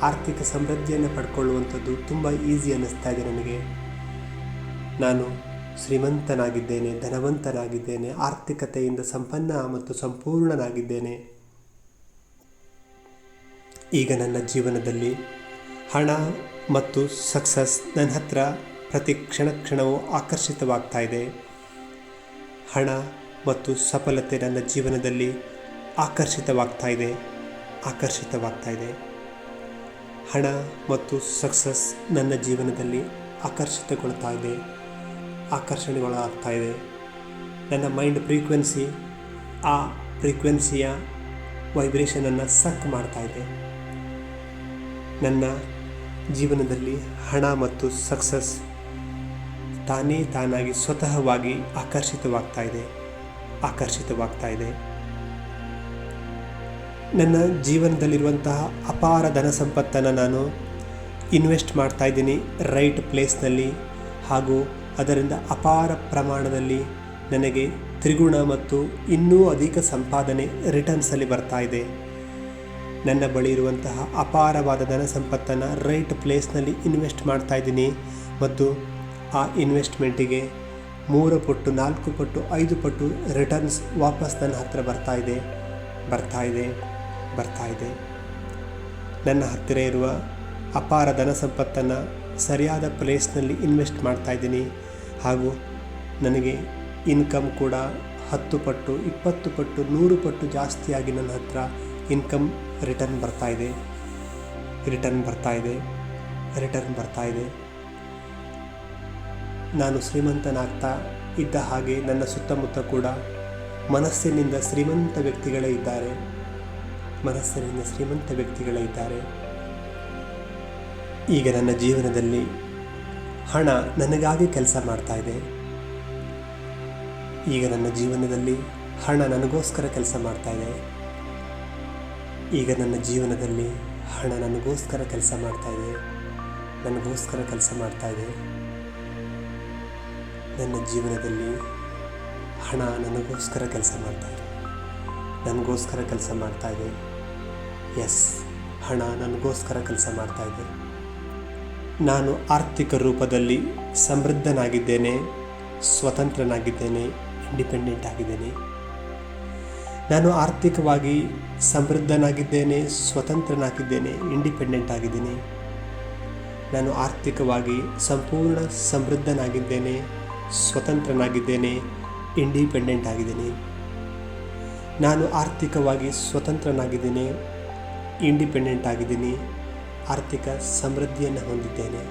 ಆರ್ಥಿಕ ಸಮೃದ್ಧಿಯನ್ನು ಪಡ್ಕೊಳ್ಳುವಂಥದ್ದು ತುಂಬ ಈಸಿ ಅನ್ನಿಸ್ತಾ ಇದೆ ನನಗೆ. ನಾನು ಶ್ರೀಮಂತನಾಗಿದ್ದೇನೆ, ಧನವಂತನಾಗಿದ್ದೇನೆ, ಆರ್ಥಿಕತೆಯಿಂದ ಸಂಪನ್ನ ಮತ್ತು ಸಂಪೂರ್ಣನಾಗಿದ್ದೇನೆ. ಈಗ ನನ್ನ ಜೀವನದಲ್ಲಿ ಹಣ ಮತ್ತು ಸಕ್ಸಸ್ ನನ್ನ ಹತ್ರ ಪ್ರತಿ ಕ್ಷಣವೂ ಆಕರ್ಷಿತವಾಗ್ತಾ ಇದೆ. ಹಣ ಮತ್ತು ಸಫಲತೆ ನನ್ನ ಜೀವನದಲ್ಲಿ ಆಕರ್ಷಿತವಾಗ್ತಾ ಇದೆ. ಹಣ ಮತ್ತು ಸಕ್ಸಸ್ ನನ್ನ ಜೀವನದಲ್ಲಿ ಆಕರ್ಷಣೆಗೊಳಗಾಗ್ತಾ ಇದೆ. ನನ್ನ ಮೈಂಡ್ ಫ್ರೀಕ್ವೆನ್ಸಿ ಆ ಫ್ರೀಕ್ವೆನ್ಸಿಯ ವೈಬ್ರೇಷನನ್ನು ಸಕ್ ಮಾಡ್ತಾ ಇದೆ. ನನ್ನ ಜೀವನದಲ್ಲಿ ಹಣ ಮತ್ತು ಸಕ್ಸಸ್ ತಾನಾಗಿ ಸ್ವತಃವಾಗಿ ಆಕರ್ಷಿತವಾಗ್ತಾ ಇದೆ. ನನ್ನ ಜೀವನದಲ್ಲಿರುವಂತಹ ಅಪಾರ ಧನ ಸಂಪತ್ತನ್ನು ನಾನು ಇನ್ವೆಸ್ಟ್ ಮಾಡ್ತಾ ಇದ್ದೀನಿ ರೈಟ್ ಪ್ಲೇಸ್ನಲ್ಲಿ, ಹಾಗೂ ಅದರಿಂದ ಅಪಾರ ಪ್ರಮಾಣದಲ್ಲಿ ನನಗೆ ತ್ರಿಗುಣ ಮತ್ತು ಇನ್ನೂ ಅಧಿಕ ಸಂಪಾದನೆ ರಿಟರ್ನ್ಸಲ್ಲಿ ಬರ್ತಾ ಇದೆ. ನನ್ನ ಬಳಿ ಇರುವಂತಹ ಅಪಾರವಾದ ಧನ ಸಂಪತ್ತನ್ನು ರೈಟ್ ಪ್ಲೇಸ್ನಲ್ಲಿ ಇನ್ವೆಸ್ಟ್ ಮಾಡ್ತಾ ಇದ್ದೀನಿ ಮತ್ತು ಆ ಇನ್ವೆಸ್ಟ್ಮೆಂಟಿಗೆ 3 ಪಟ್ಟು 4 ಪಟ್ಟು 5 ಪಟ್ಟು ರಿಟರ್ನ್ಸ್ ವಾಪಸ್ ನನ್ನ ಹತ್ತಿರ ಬರ್ತಾ ಇದೆ. ನನ್ನ ಹತ್ತಿರ ಇರುವ ಅಪಾರ ಧನ ಸಂಪತ್ತನ್ನು ಸರಿಯಾದ ಪ್ಲೇಸ್ನಲ್ಲಿ ಇನ್ವೆಸ್ಟ್ ಮಾಡ್ತಾ ಇದ್ದೀನಿ, ಹಾಗೂ ನನಗೆ ಇನ್ಕಮ್ ಕೂಡ 10 ಪಟ್ಟು 20 ಪಟ್ಟು 100 ಪಟ್ಟು ಜಾಸ್ತಿಯಾಗಿ ನನ್ನ ಹತ್ರ ಇನ್ಕಮ್ ರಿಟರ್ನ್ ಬರ್ತಾ ಇದೆ. ನಾನು ಶ್ರೀಮಂತನಾಗ್ತಾ ಇದ್ದ ಹಾಗೆ ನನ್ನ ಸುತ್ತಮುತ್ತ ಕೂಡ ಮನಸ್ಸಿನಿಂದ ಶ್ರೀಮಂತ ವ್ಯಕ್ತಿಗಳೇ ಇದ್ದಾರೆ. ಈಗ ನನ್ನ ಜೀವನದಲ್ಲಿ ಹಣ ನನಗಾಗಿ ಕೆಲಸ ಮಾಡ್ತಾ ಇದೆ. ಈಗ ನನ್ನ ಜೀವನದಲ್ಲಿ ಹಣ ನನಗೋಸ್ಕರ ಕೆಲಸ ಮಾಡ್ತಾ ಇದೆ. ನನ್ನ ಜೀವನದಲ್ಲಿ ಹಣ ನನಗೋಸ್ಕರ ಕೆಲಸ ಮಾಡ್ತಾ ಇದೆ. ನನ್ನ ಜೀವನದಲ್ಲಿ ಹಣ ನನಗೋಸ್ಕರ ಕೆಲಸ ಮಾಡ್ತಾ ಇದೆ. ಎಸ್, ಹಣ ನನಗೋಸ್ಕರ ಕೆಲಸ ಮಾಡ್ತಾ ಇದೆ. ನಾನು ಆರ್ಥಿಕ ರೂಪದಲ್ಲಿ ಸಮೃದ್ಧನಾಗಿದ್ದೇನೆ, ಸ್ವತಂತ್ರನಾಗಿದ್ದೇನೆ, ಇಂಡಿಪೆಂಡೆಂಟ್ ಆಗಿದ್ದೇನೆ. ನಾನು ಆರ್ಥಿಕವಾಗಿ ಸಮೃದ್ಧನಾಗಿದ್ದೇನೆ, ಸ್ವತಂತ್ರನಾಗಿದ್ದೇನೆ, ಇಂಡಿಪೆಂಡೆಂಟ್ ಆಗಿದ್ದೀನಿ. ನಾನು ಆರ್ಥಿಕವಾಗಿ ಸಂಪೂರ್ಣ ಸಮೃದ್ಧನಾಗಿದ್ದೇನೆ, ಸ್ವತಂತ್ರನಾಗಿದ್ದೇನೆ, ಇಂಡಿಪೆಂಡೆಂಟ್ ಆಗಿದ್ದೀನಿ. ನಾನು ಆರ್ಥಿಕವಾಗಿ ಸ್ವತಂತ್ರನಾಗಿದ್ದೀನಿ, ಇಂಡಿಪೆಂಡೆಂಟ್ ಆಗಿದ್ದೀನಿ, ಆರ್ಥಿಕ ಸಮೃದ್ಧಿಯನ್ನು ಹೊಂದಿದ್ದೇನೆ.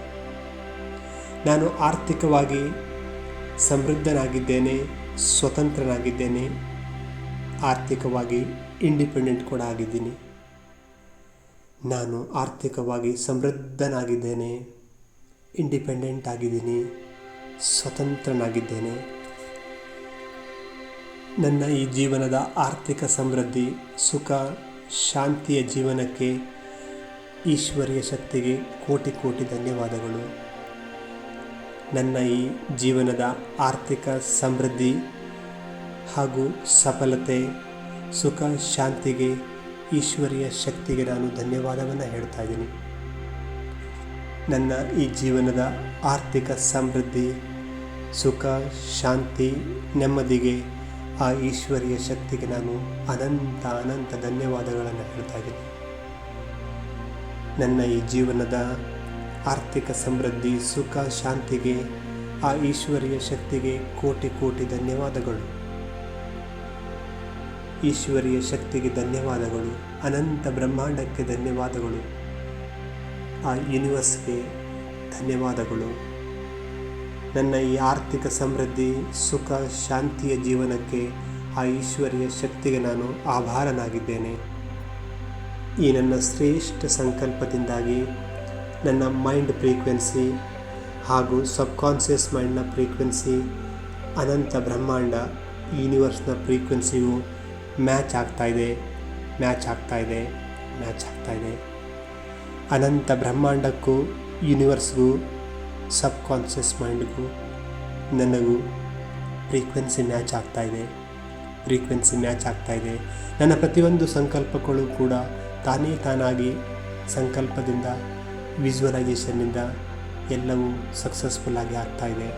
ನಾನು ಆರ್ಥಿಕವಾಗಿ ಸಮೃದ್ಧನಾಗಿದ್ದೇನೆ, ಸ್ವತಂತ್ರನಾಗಿದ್ದೇನೆ, ಆರ್ಥಿಕವಾಗಿ ಇಂಡಿಪೆಂಡೆಂಟ್ ಕೂಡ ಆಗಿದ್ದೀನಿ. ನಾನು ಆರ್ಥಿಕವಾಗಿ ಸಮೃದ್ಧನಾಗಿದ್ದೇನೆ, ಇಂಡಿಪೆಂಡೆಂಟ್ ಆಗಿದ್ದೀನಿ, ಸ್ವತಂತ್ರನಾಗಿದ್ದೇನೆ. ನನ್ನ ಈ ಜೀವನದ ಆರ್ಥಿಕ ಸಮೃದ್ಧಿ, ಸುಖ, ಶಾಂತಿಯ ಜೀವನಕ್ಕೆ ಈಶ್ವರೀಯ ಶಕ್ತಿಗೆ ಕೋಟಿ ಕೋಟಿ ಧನ್ಯವಾದಗಳು. ನನ್ನ ಈ ಜೀವನದ ಆರ್ಥಿಕ ಸಮೃದ್ಧಿ ಹಾಗೂ ಸಫಲತೆ, ಸುಖ, ಶಾಂತಿಗೆ ಈಶ್ವರೀಯ ಶಕ್ತಿಗೆ ನಾನು ಧನ್ಯವಾದವನ್ನು ಹೇಳ್ತಾ ಇದ್ದೀನಿ. ನನ್ನ ಈ ಜೀವನದ ಆರ್ಥಿಕ ಸಮೃದ್ಧಿ, ಸುಖ, ಶಾಂತಿ, ನೆಮ್ಮದಿಗೆ ಆ ಈಶ್ವರೀಯ ಶಕ್ತಿಗೆ ನಾನು ಅನಂತ ಧನ್ಯವಾದಗಳನ್ನು ಹೇಳ್ತಾ ಇದ್ದೀನಿ. ನನ್ನ ಈ ಜೀವನದ ಆರ್ಥಿಕ ಸಮೃದ್ಧಿ, ಸುಖ, ಶಾಂತಿಗೆ ಆ ಈಶ್ವರೀಯ ಶಕ್ತಿಗೆ ಕೋಟಿ ಕೋಟಿ ಧನ್ಯವಾದಗಳು. ಈಶ್ವರೀಯ ಶಕ್ತಿಗೆ ಧನ್ಯವಾದಗಳು, ಅನಂತ ಬ್ರಹ್ಮಾಂಡಕ್ಕೆ ಧನ್ಯವಾದಗಳು, ಆ ಯೂನಿವರ್ಸ್ಗೆ ಧನ್ಯವಾದಗಳು. ನನ್ನ ಈ ಆರ್ಥಿಕ ಸಮೃದ್ಧಿ, ಸುಖ, ಶಾಂತಿಯ ಜೀವನಕ್ಕೆ ಆ ಈಶ್ವರೀಯ ಶಕ್ತಿಗೆ ನಾನು ಆಭಾರನಾಗಿದ್ದೇನೆ. ಈ ನನ್ನ ಶ್ರೇಷ್ಠ ಸಂಕಲ್ಪದಿಂದಾಗಿ ನನ್ನ ಮೈಂಡ್ ಫ್ರೀಕ್ವೆನ್ಸಿ ಹಾಗೂ ಸಬ್ಕಾನ್ಷಿಯಸ್ ಮೈಂಡ್ನ ಫ್ರೀಕ್ವೆನ್ಸಿ, ಅನಂತ ಬ್ರಹ್ಮಾಂಡ ಯೂನಿವರ್ಸ್ನ ಫ್ರೀಕ್ವೆನ್ಸಿಗೂ ಮ್ಯಾಚ್ ಆಗ್ತಾ ಇದೆ. ಅನಂತ ಬ್ರಹ್ಮಾಂಡಕ್ಕೂ, ಯೂನಿವರ್ಸ್ಗೂ, ಸಬ್ಕಾನ್ಷಿಯಸ್ ಮೈಂಡ್ಗೂ ನನಗೂ ಫ್ರೀಕ್ವೆನ್ಸಿ ಮ್ಯಾಚ್ ಆಗ್ತಾ ಇದೆ. ನನ್ನ ಪ್ರತಿಯೊಂದು ಸಂಕಲ್ಪಗಳು ಕೂಡ ತಾನಾಗಿ ಸಂಕಲ್ಪದಿಂದ, ವಿಜುವಲೈಸೇಷನ್ನಿಂದ ಎಲ್ಲವೂ ಸಕ್ಸಸ್ಫುಲ್ಲಾಗಿ ಆಗ್ತಾ ಇದೆ.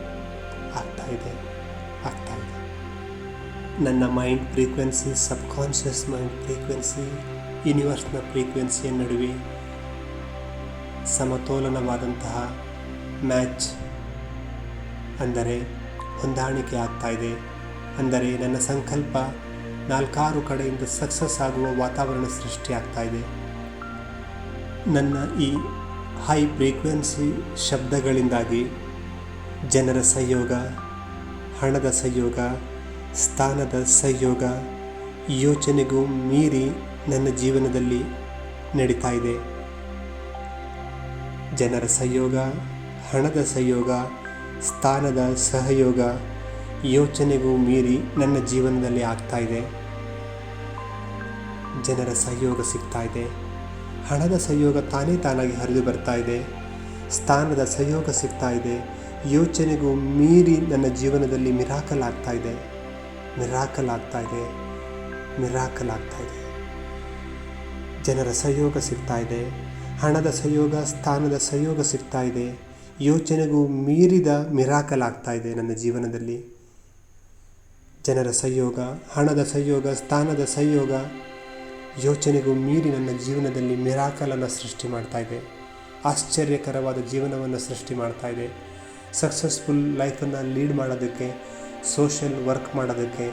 ನನ್ನ mind frequency, subconscious mind frequency, ಯೂನಿವರ್ಸ್ನ ಫ್ರೀಕ್ವೆನ್ಸಿಯ ನಡುವೆ ಸಮತೋಲನವಾದಂತಹ ಮ್ಯಾಚ್, ಅಂದರೆ ಹೊಂದಾಣಿಕೆ ಆಗ್ತಾ ಇದೆ. ಅಂದರೆ ನನ್ನ ಸಂಕಲ್ಪ 4 ಕಡೆಯಿಂದ ಸಕ್ಸಸ್ ಆಗುವ ವಾತಾವರಣ ಸೃಷ್ಟಿಯಾಗ್ತಾ ಇದೆ. ನನ್ನ ಈ ಹೈ ಫ್ರೀಕ್ವೆನ್ಸಿ ಶಬ್ದಗಳಿಂದಾಗಿ ಜನರ ಸಹಯೋಗ, ಹಣದ ಸಹಯೋಗ, ಸ್ಥಾನದ ಸಹಯೋಗ, ಯೋಚನೆಗೂ ಮೀರಿ ನನ್ನ ಜೀವನದಲ್ಲಿ ನಡೀತಾ ಇದೆ. ಜನರ ಸಹಯೋಗ, ಹಣದ ಸಹಯೋಗ, ಸ್ಥಾನದ ಸಹಯೋಗ, ಯೋಚನೆಗೂ ಮೀರಿ ನನ್ನ ಜೀವನದಲ್ಲಿ ಆಗ್ತಾ ಇದೆ. ಜನರ ಸಹಯೋಗ ಸಿಗ್ತಾ ಇದೆ, ಹಣದ ಸಹಯೋಗ ತಾನಾಗಿ ಹರಿದು ಬರ್ತಾ ಇದೆ, ಸ್ಥಾನದ ಸಹಯೋಗ ಸಿಗ್ತಾ ಇದೆ. ಯೋಚನೆಗೂ ಮೀರಿ ನನ್ನ ಜೀವನದಲ್ಲಿ ಮಿರಾಕಲ್ ಆಗ್ತಾ ಇದೆ. ಜನರ ಸಹಯೋಗ ಸಿಗ್ತಾ ಇದೆ, ಹಣದ ಸಹಯೋಗ, ಸ್ಥಾನದ ಸಹಯೋಗ ಸಿಗ್ತಾ ಇದೆ. ಯೋಚನೆಗೂ ಮೀರಿದ ಮಿರಾಕಲ್ ಆಗ್ತಾ ಇದೆ ನನ್ನ ಜೀವನದಲ್ಲಿ. ಜನರ ಸಹಯೋಗ, ಹಣದ ಸಹಯೋಗ, ಸ್ಥಾನದ ಸಹಯೋಗ ಯೋಚನೆಗೂ ಮೀರಿ ನನ್ನ ಜೀವನದಲ್ಲಿ ಮಿರಾಕಲನ್ನು ಸೃಷ್ಟಿ ಮಾಡ್ತಾ ಇದೆ. ಆಶ್ಚರ್ಯಕರವಾದ ಜೀವನವನ್ನು ಸೃಷ್ಟಿ ಮಾಡ್ತಾ ಇದೆ. ಸಕ್ಸಸ್ಫುಲ್ ಲೈಫನ್ನು ಲೀಡ್ ಮಾಡೋದಕ್ಕೆ, ಸೋಷಿಯಲ್ ವರ್ಕ್ ಮಾಡೋದಕ್ಕೆ,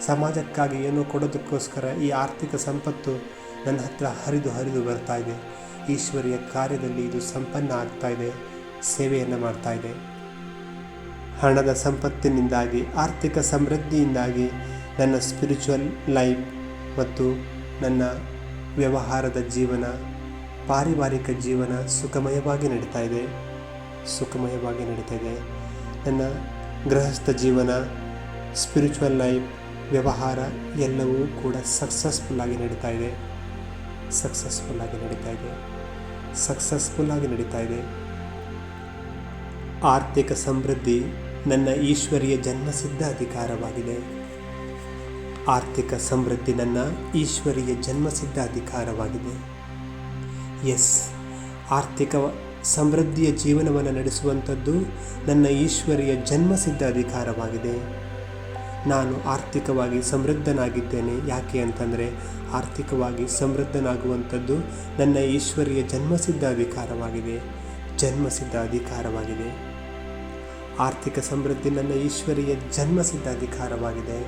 ಸಮಾಜಕ್ಕಾಗಿ ಏನೋ ಕೊಡೋದಕ್ಕೋಸ್ಕರ ಈ ಆರ್ಥಿಕ ಸಂಪತ್ತು ನನ್ನ ಹತ್ರ ಹರಿದು ಬರ್ತಾ ಇದೆ. ಈಶ್ವರಿಯ ಕಾರ್ಯದಲ್ಲಿ ಇದು ಸಂಪನ್ನ ಆಗ್ತಾ ಇದೆ, ಸೇವೆಯನ್ನು ಮಾಡ್ತಾ ಇದೆ. ಹಣದ ಸಂಪತ್ತಿನಿಂದಾಗಿ, ಆರ್ಥಿಕ ಸಮೃದ್ಧಿಯಿಂದಾಗಿ ನನ್ನ ಸ್ಪಿರಿಚುವಲ್ ಲೈಫ್ ಮತ್ತು ನನ್ನ ವ್ಯವಹಾರದ ಜೀವನ, ಪಾರಿವಾರಿಕ ಜೀವನ ಸುಖಮಯವಾಗಿ ನಡೀತಾ ಇದೆ. ನನ್ನ ಗೃಹಸ್ಥ ಜೀವನ, ಸ್ಪಿರಿಚುವಲ್ ಲೈಫ್, ವ್ಯವಹಾರ ಎಲ್ಲವೂ ಕೂಡ ಸಕ್ಸಸ್ಫುಲ್ಲಾಗಿ ನಡೀತಾ ಇದೆ. ಆರ್ಥಿಕ ಸಮೃದ್ಧಿ ನನ್ನ ಈಶ್ವರಿಯ ಜನ್ಮಸಿದ್ಧ ಅಧಿಕಾರವಾಗಿದೆ. ಎಸ್, ಆರ್ಥಿಕ ಸಮೃದ್ಧಿಯ ಜೀವನವನ್ನು ನಡೆಸುವಂಥದ್ದು ನನ್ನ ಈಶ್ವರಿಯ ಜನ್ಮಸಿದ್ಧ ಅಧಿಕಾರವಾಗಿದೆ. ನಾನು ಆರ್ಥಿಕವಾಗಿ ಸಮೃದ್ಧನಾಗಿದ್ದೇನೆ. ಯಾಕೆ ಅಂತಂದರೆ ಆರ್ಥಿಕವಾಗಿ ಸಮೃದ್ಧನಾಗುವಂಥದ್ದು ನನ್ನ ಈಶ್ವರಿಯ ಜನ್ಮಸಿದ್ಧ ಅಧಿಕಾರವಾಗಿದೆ. ಆರ್ಥಿಕ ಸಮೃದ್ಧಿ ನನ್ನ ಈಶ್ವರಿಯ ಜನ್ಮಸಿದ್ಧ ಅಧಿಕಾರವಾಗಿದೆ.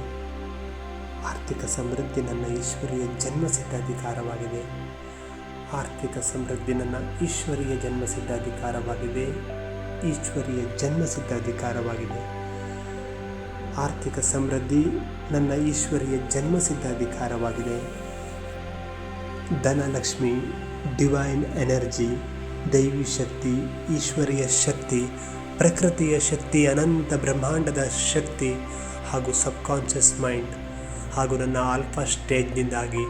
ಆರ್ಥಿಕ ಸಮೃದ್ಧಿ ನನ್ನ ಈಶ್ವರಿಯ ಜನ್ಮಸಿದ್ಧ ಅಧಿಕಾರವಾಗಿದೆ. ಈಶ್ವರಿಯ ಜನ್ಮಸಿದ್ಧ ಅಧಿಕಾರವಾಗಿದೆ. ಆರ್ಥಿಕ ಸಮೃದ್ಧಿ ನನ್ನ ಈಶ್ವರಿಯ ಜನ್ಮಸಿದ್ಧ ಅಧಿಕಾರವಾಗಿದೆ. ಧನಲಕ್ಷ್ಮಿ, ಡಿವೈನ್ ಎನರ್ಜಿ, ದೈವಿ ಶಕ್ತಿ, ಈಶ್ವರಿಯ ಶಕ್ತಿ, ಪ್ರಕೃತಿಯ ಶಕ್ತಿ, ಅನಂತ ಬ್ರಹ್ಮಾಂಡದ ಶಕ್ತಿ ಹಾಗೂ ಸಬ್ಕಾನ್ಷಿಯಸ್ ಮೈಂಡ್ ಹಾಗೂ ನನ್ನ ಆಲ್ಫಾ ಸ್ಟೇಜ್ನಿಂದಾಗಿ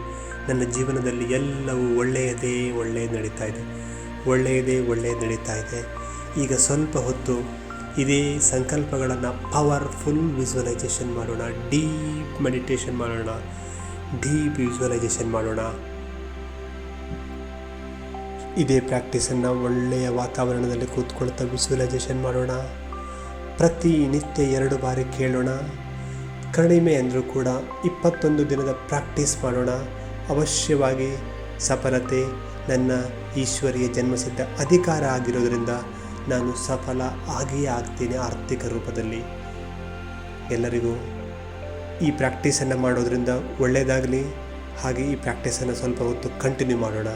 ನನ್ನ ಜೀವನದಲ್ಲಿ ಎಲ್ಲವೂ ಒಳ್ಳೆಯದೇ ನಡೀತಾ ಇದೆ. ಈಗ ಸ್ವಲ್ಪ ಹೊತ್ತು ಇದೇ ಸಂಕಲ್ಪಗಳನ್ನು ಪವರ್ಫುಲ್ ವಿಜುವಲೈಸೇಷನ್ ಮಾಡೋಣ, ಡೀಪ್ ಮೆಡಿಟೇಷನ್ ಮಾಡೋಣ, ಡೀಪ್ ವಿಜುವಲೈಸೇಷನ್ ಮಾಡೋಣ. ಇದೇ ಪ್ರಾಕ್ಟೀಸನ್ನು ಒಳ್ಳೆಯ ವಾತಾವರಣದಲ್ಲಿ ಕೂತ್ಕೊಳ್ತಾ ವಿಜುವಲೈಸೇಷನ್ ಮಾಡೋಣ. ಪ್ರತಿನಿತ್ಯ 2 ಬಾರಿ ಕೇಳೋಣ. ಕಡಿಮೆ ಅಂದರೂ ಕೂಡ 21 ದಿನದ ಪ್ರಾಕ್ಟೀಸ್ ಮಾಡೋಣ. ಅವಶ್ಯವಾಗಿ ಸಫಲತೆ ನನ್ನ ಈಶ್ವರಿಯ ಜನ್ಮಸಿದ್ಧ ಅಧಿಕಾರ ಆಗಿರೋದರಿಂದ ನಾನು ಸಫಲ ಆಗಿಯೇ ಆಗ್ತೀನಿ ಆರ್ಥಿಕ ರೂಪದಲ್ಲಿ. ಎಲ್ಲರಿಗೂ ಈ ಪ್ರಾಕ್ಟೀಸನ್ನು ಮಾಡೋದ್ರಿಂದ ಒಳ್ಳೆಯದಾಗಲಿ. ಹಾಗೆ ಈ ಪ್ರಾಕ್ಟೀಸನ್ನು ಸ್ವಲ್ಪ ಹೊತ್ತು ಕಂಟಿನ್ಯೂ ಮಾಡೋಣ.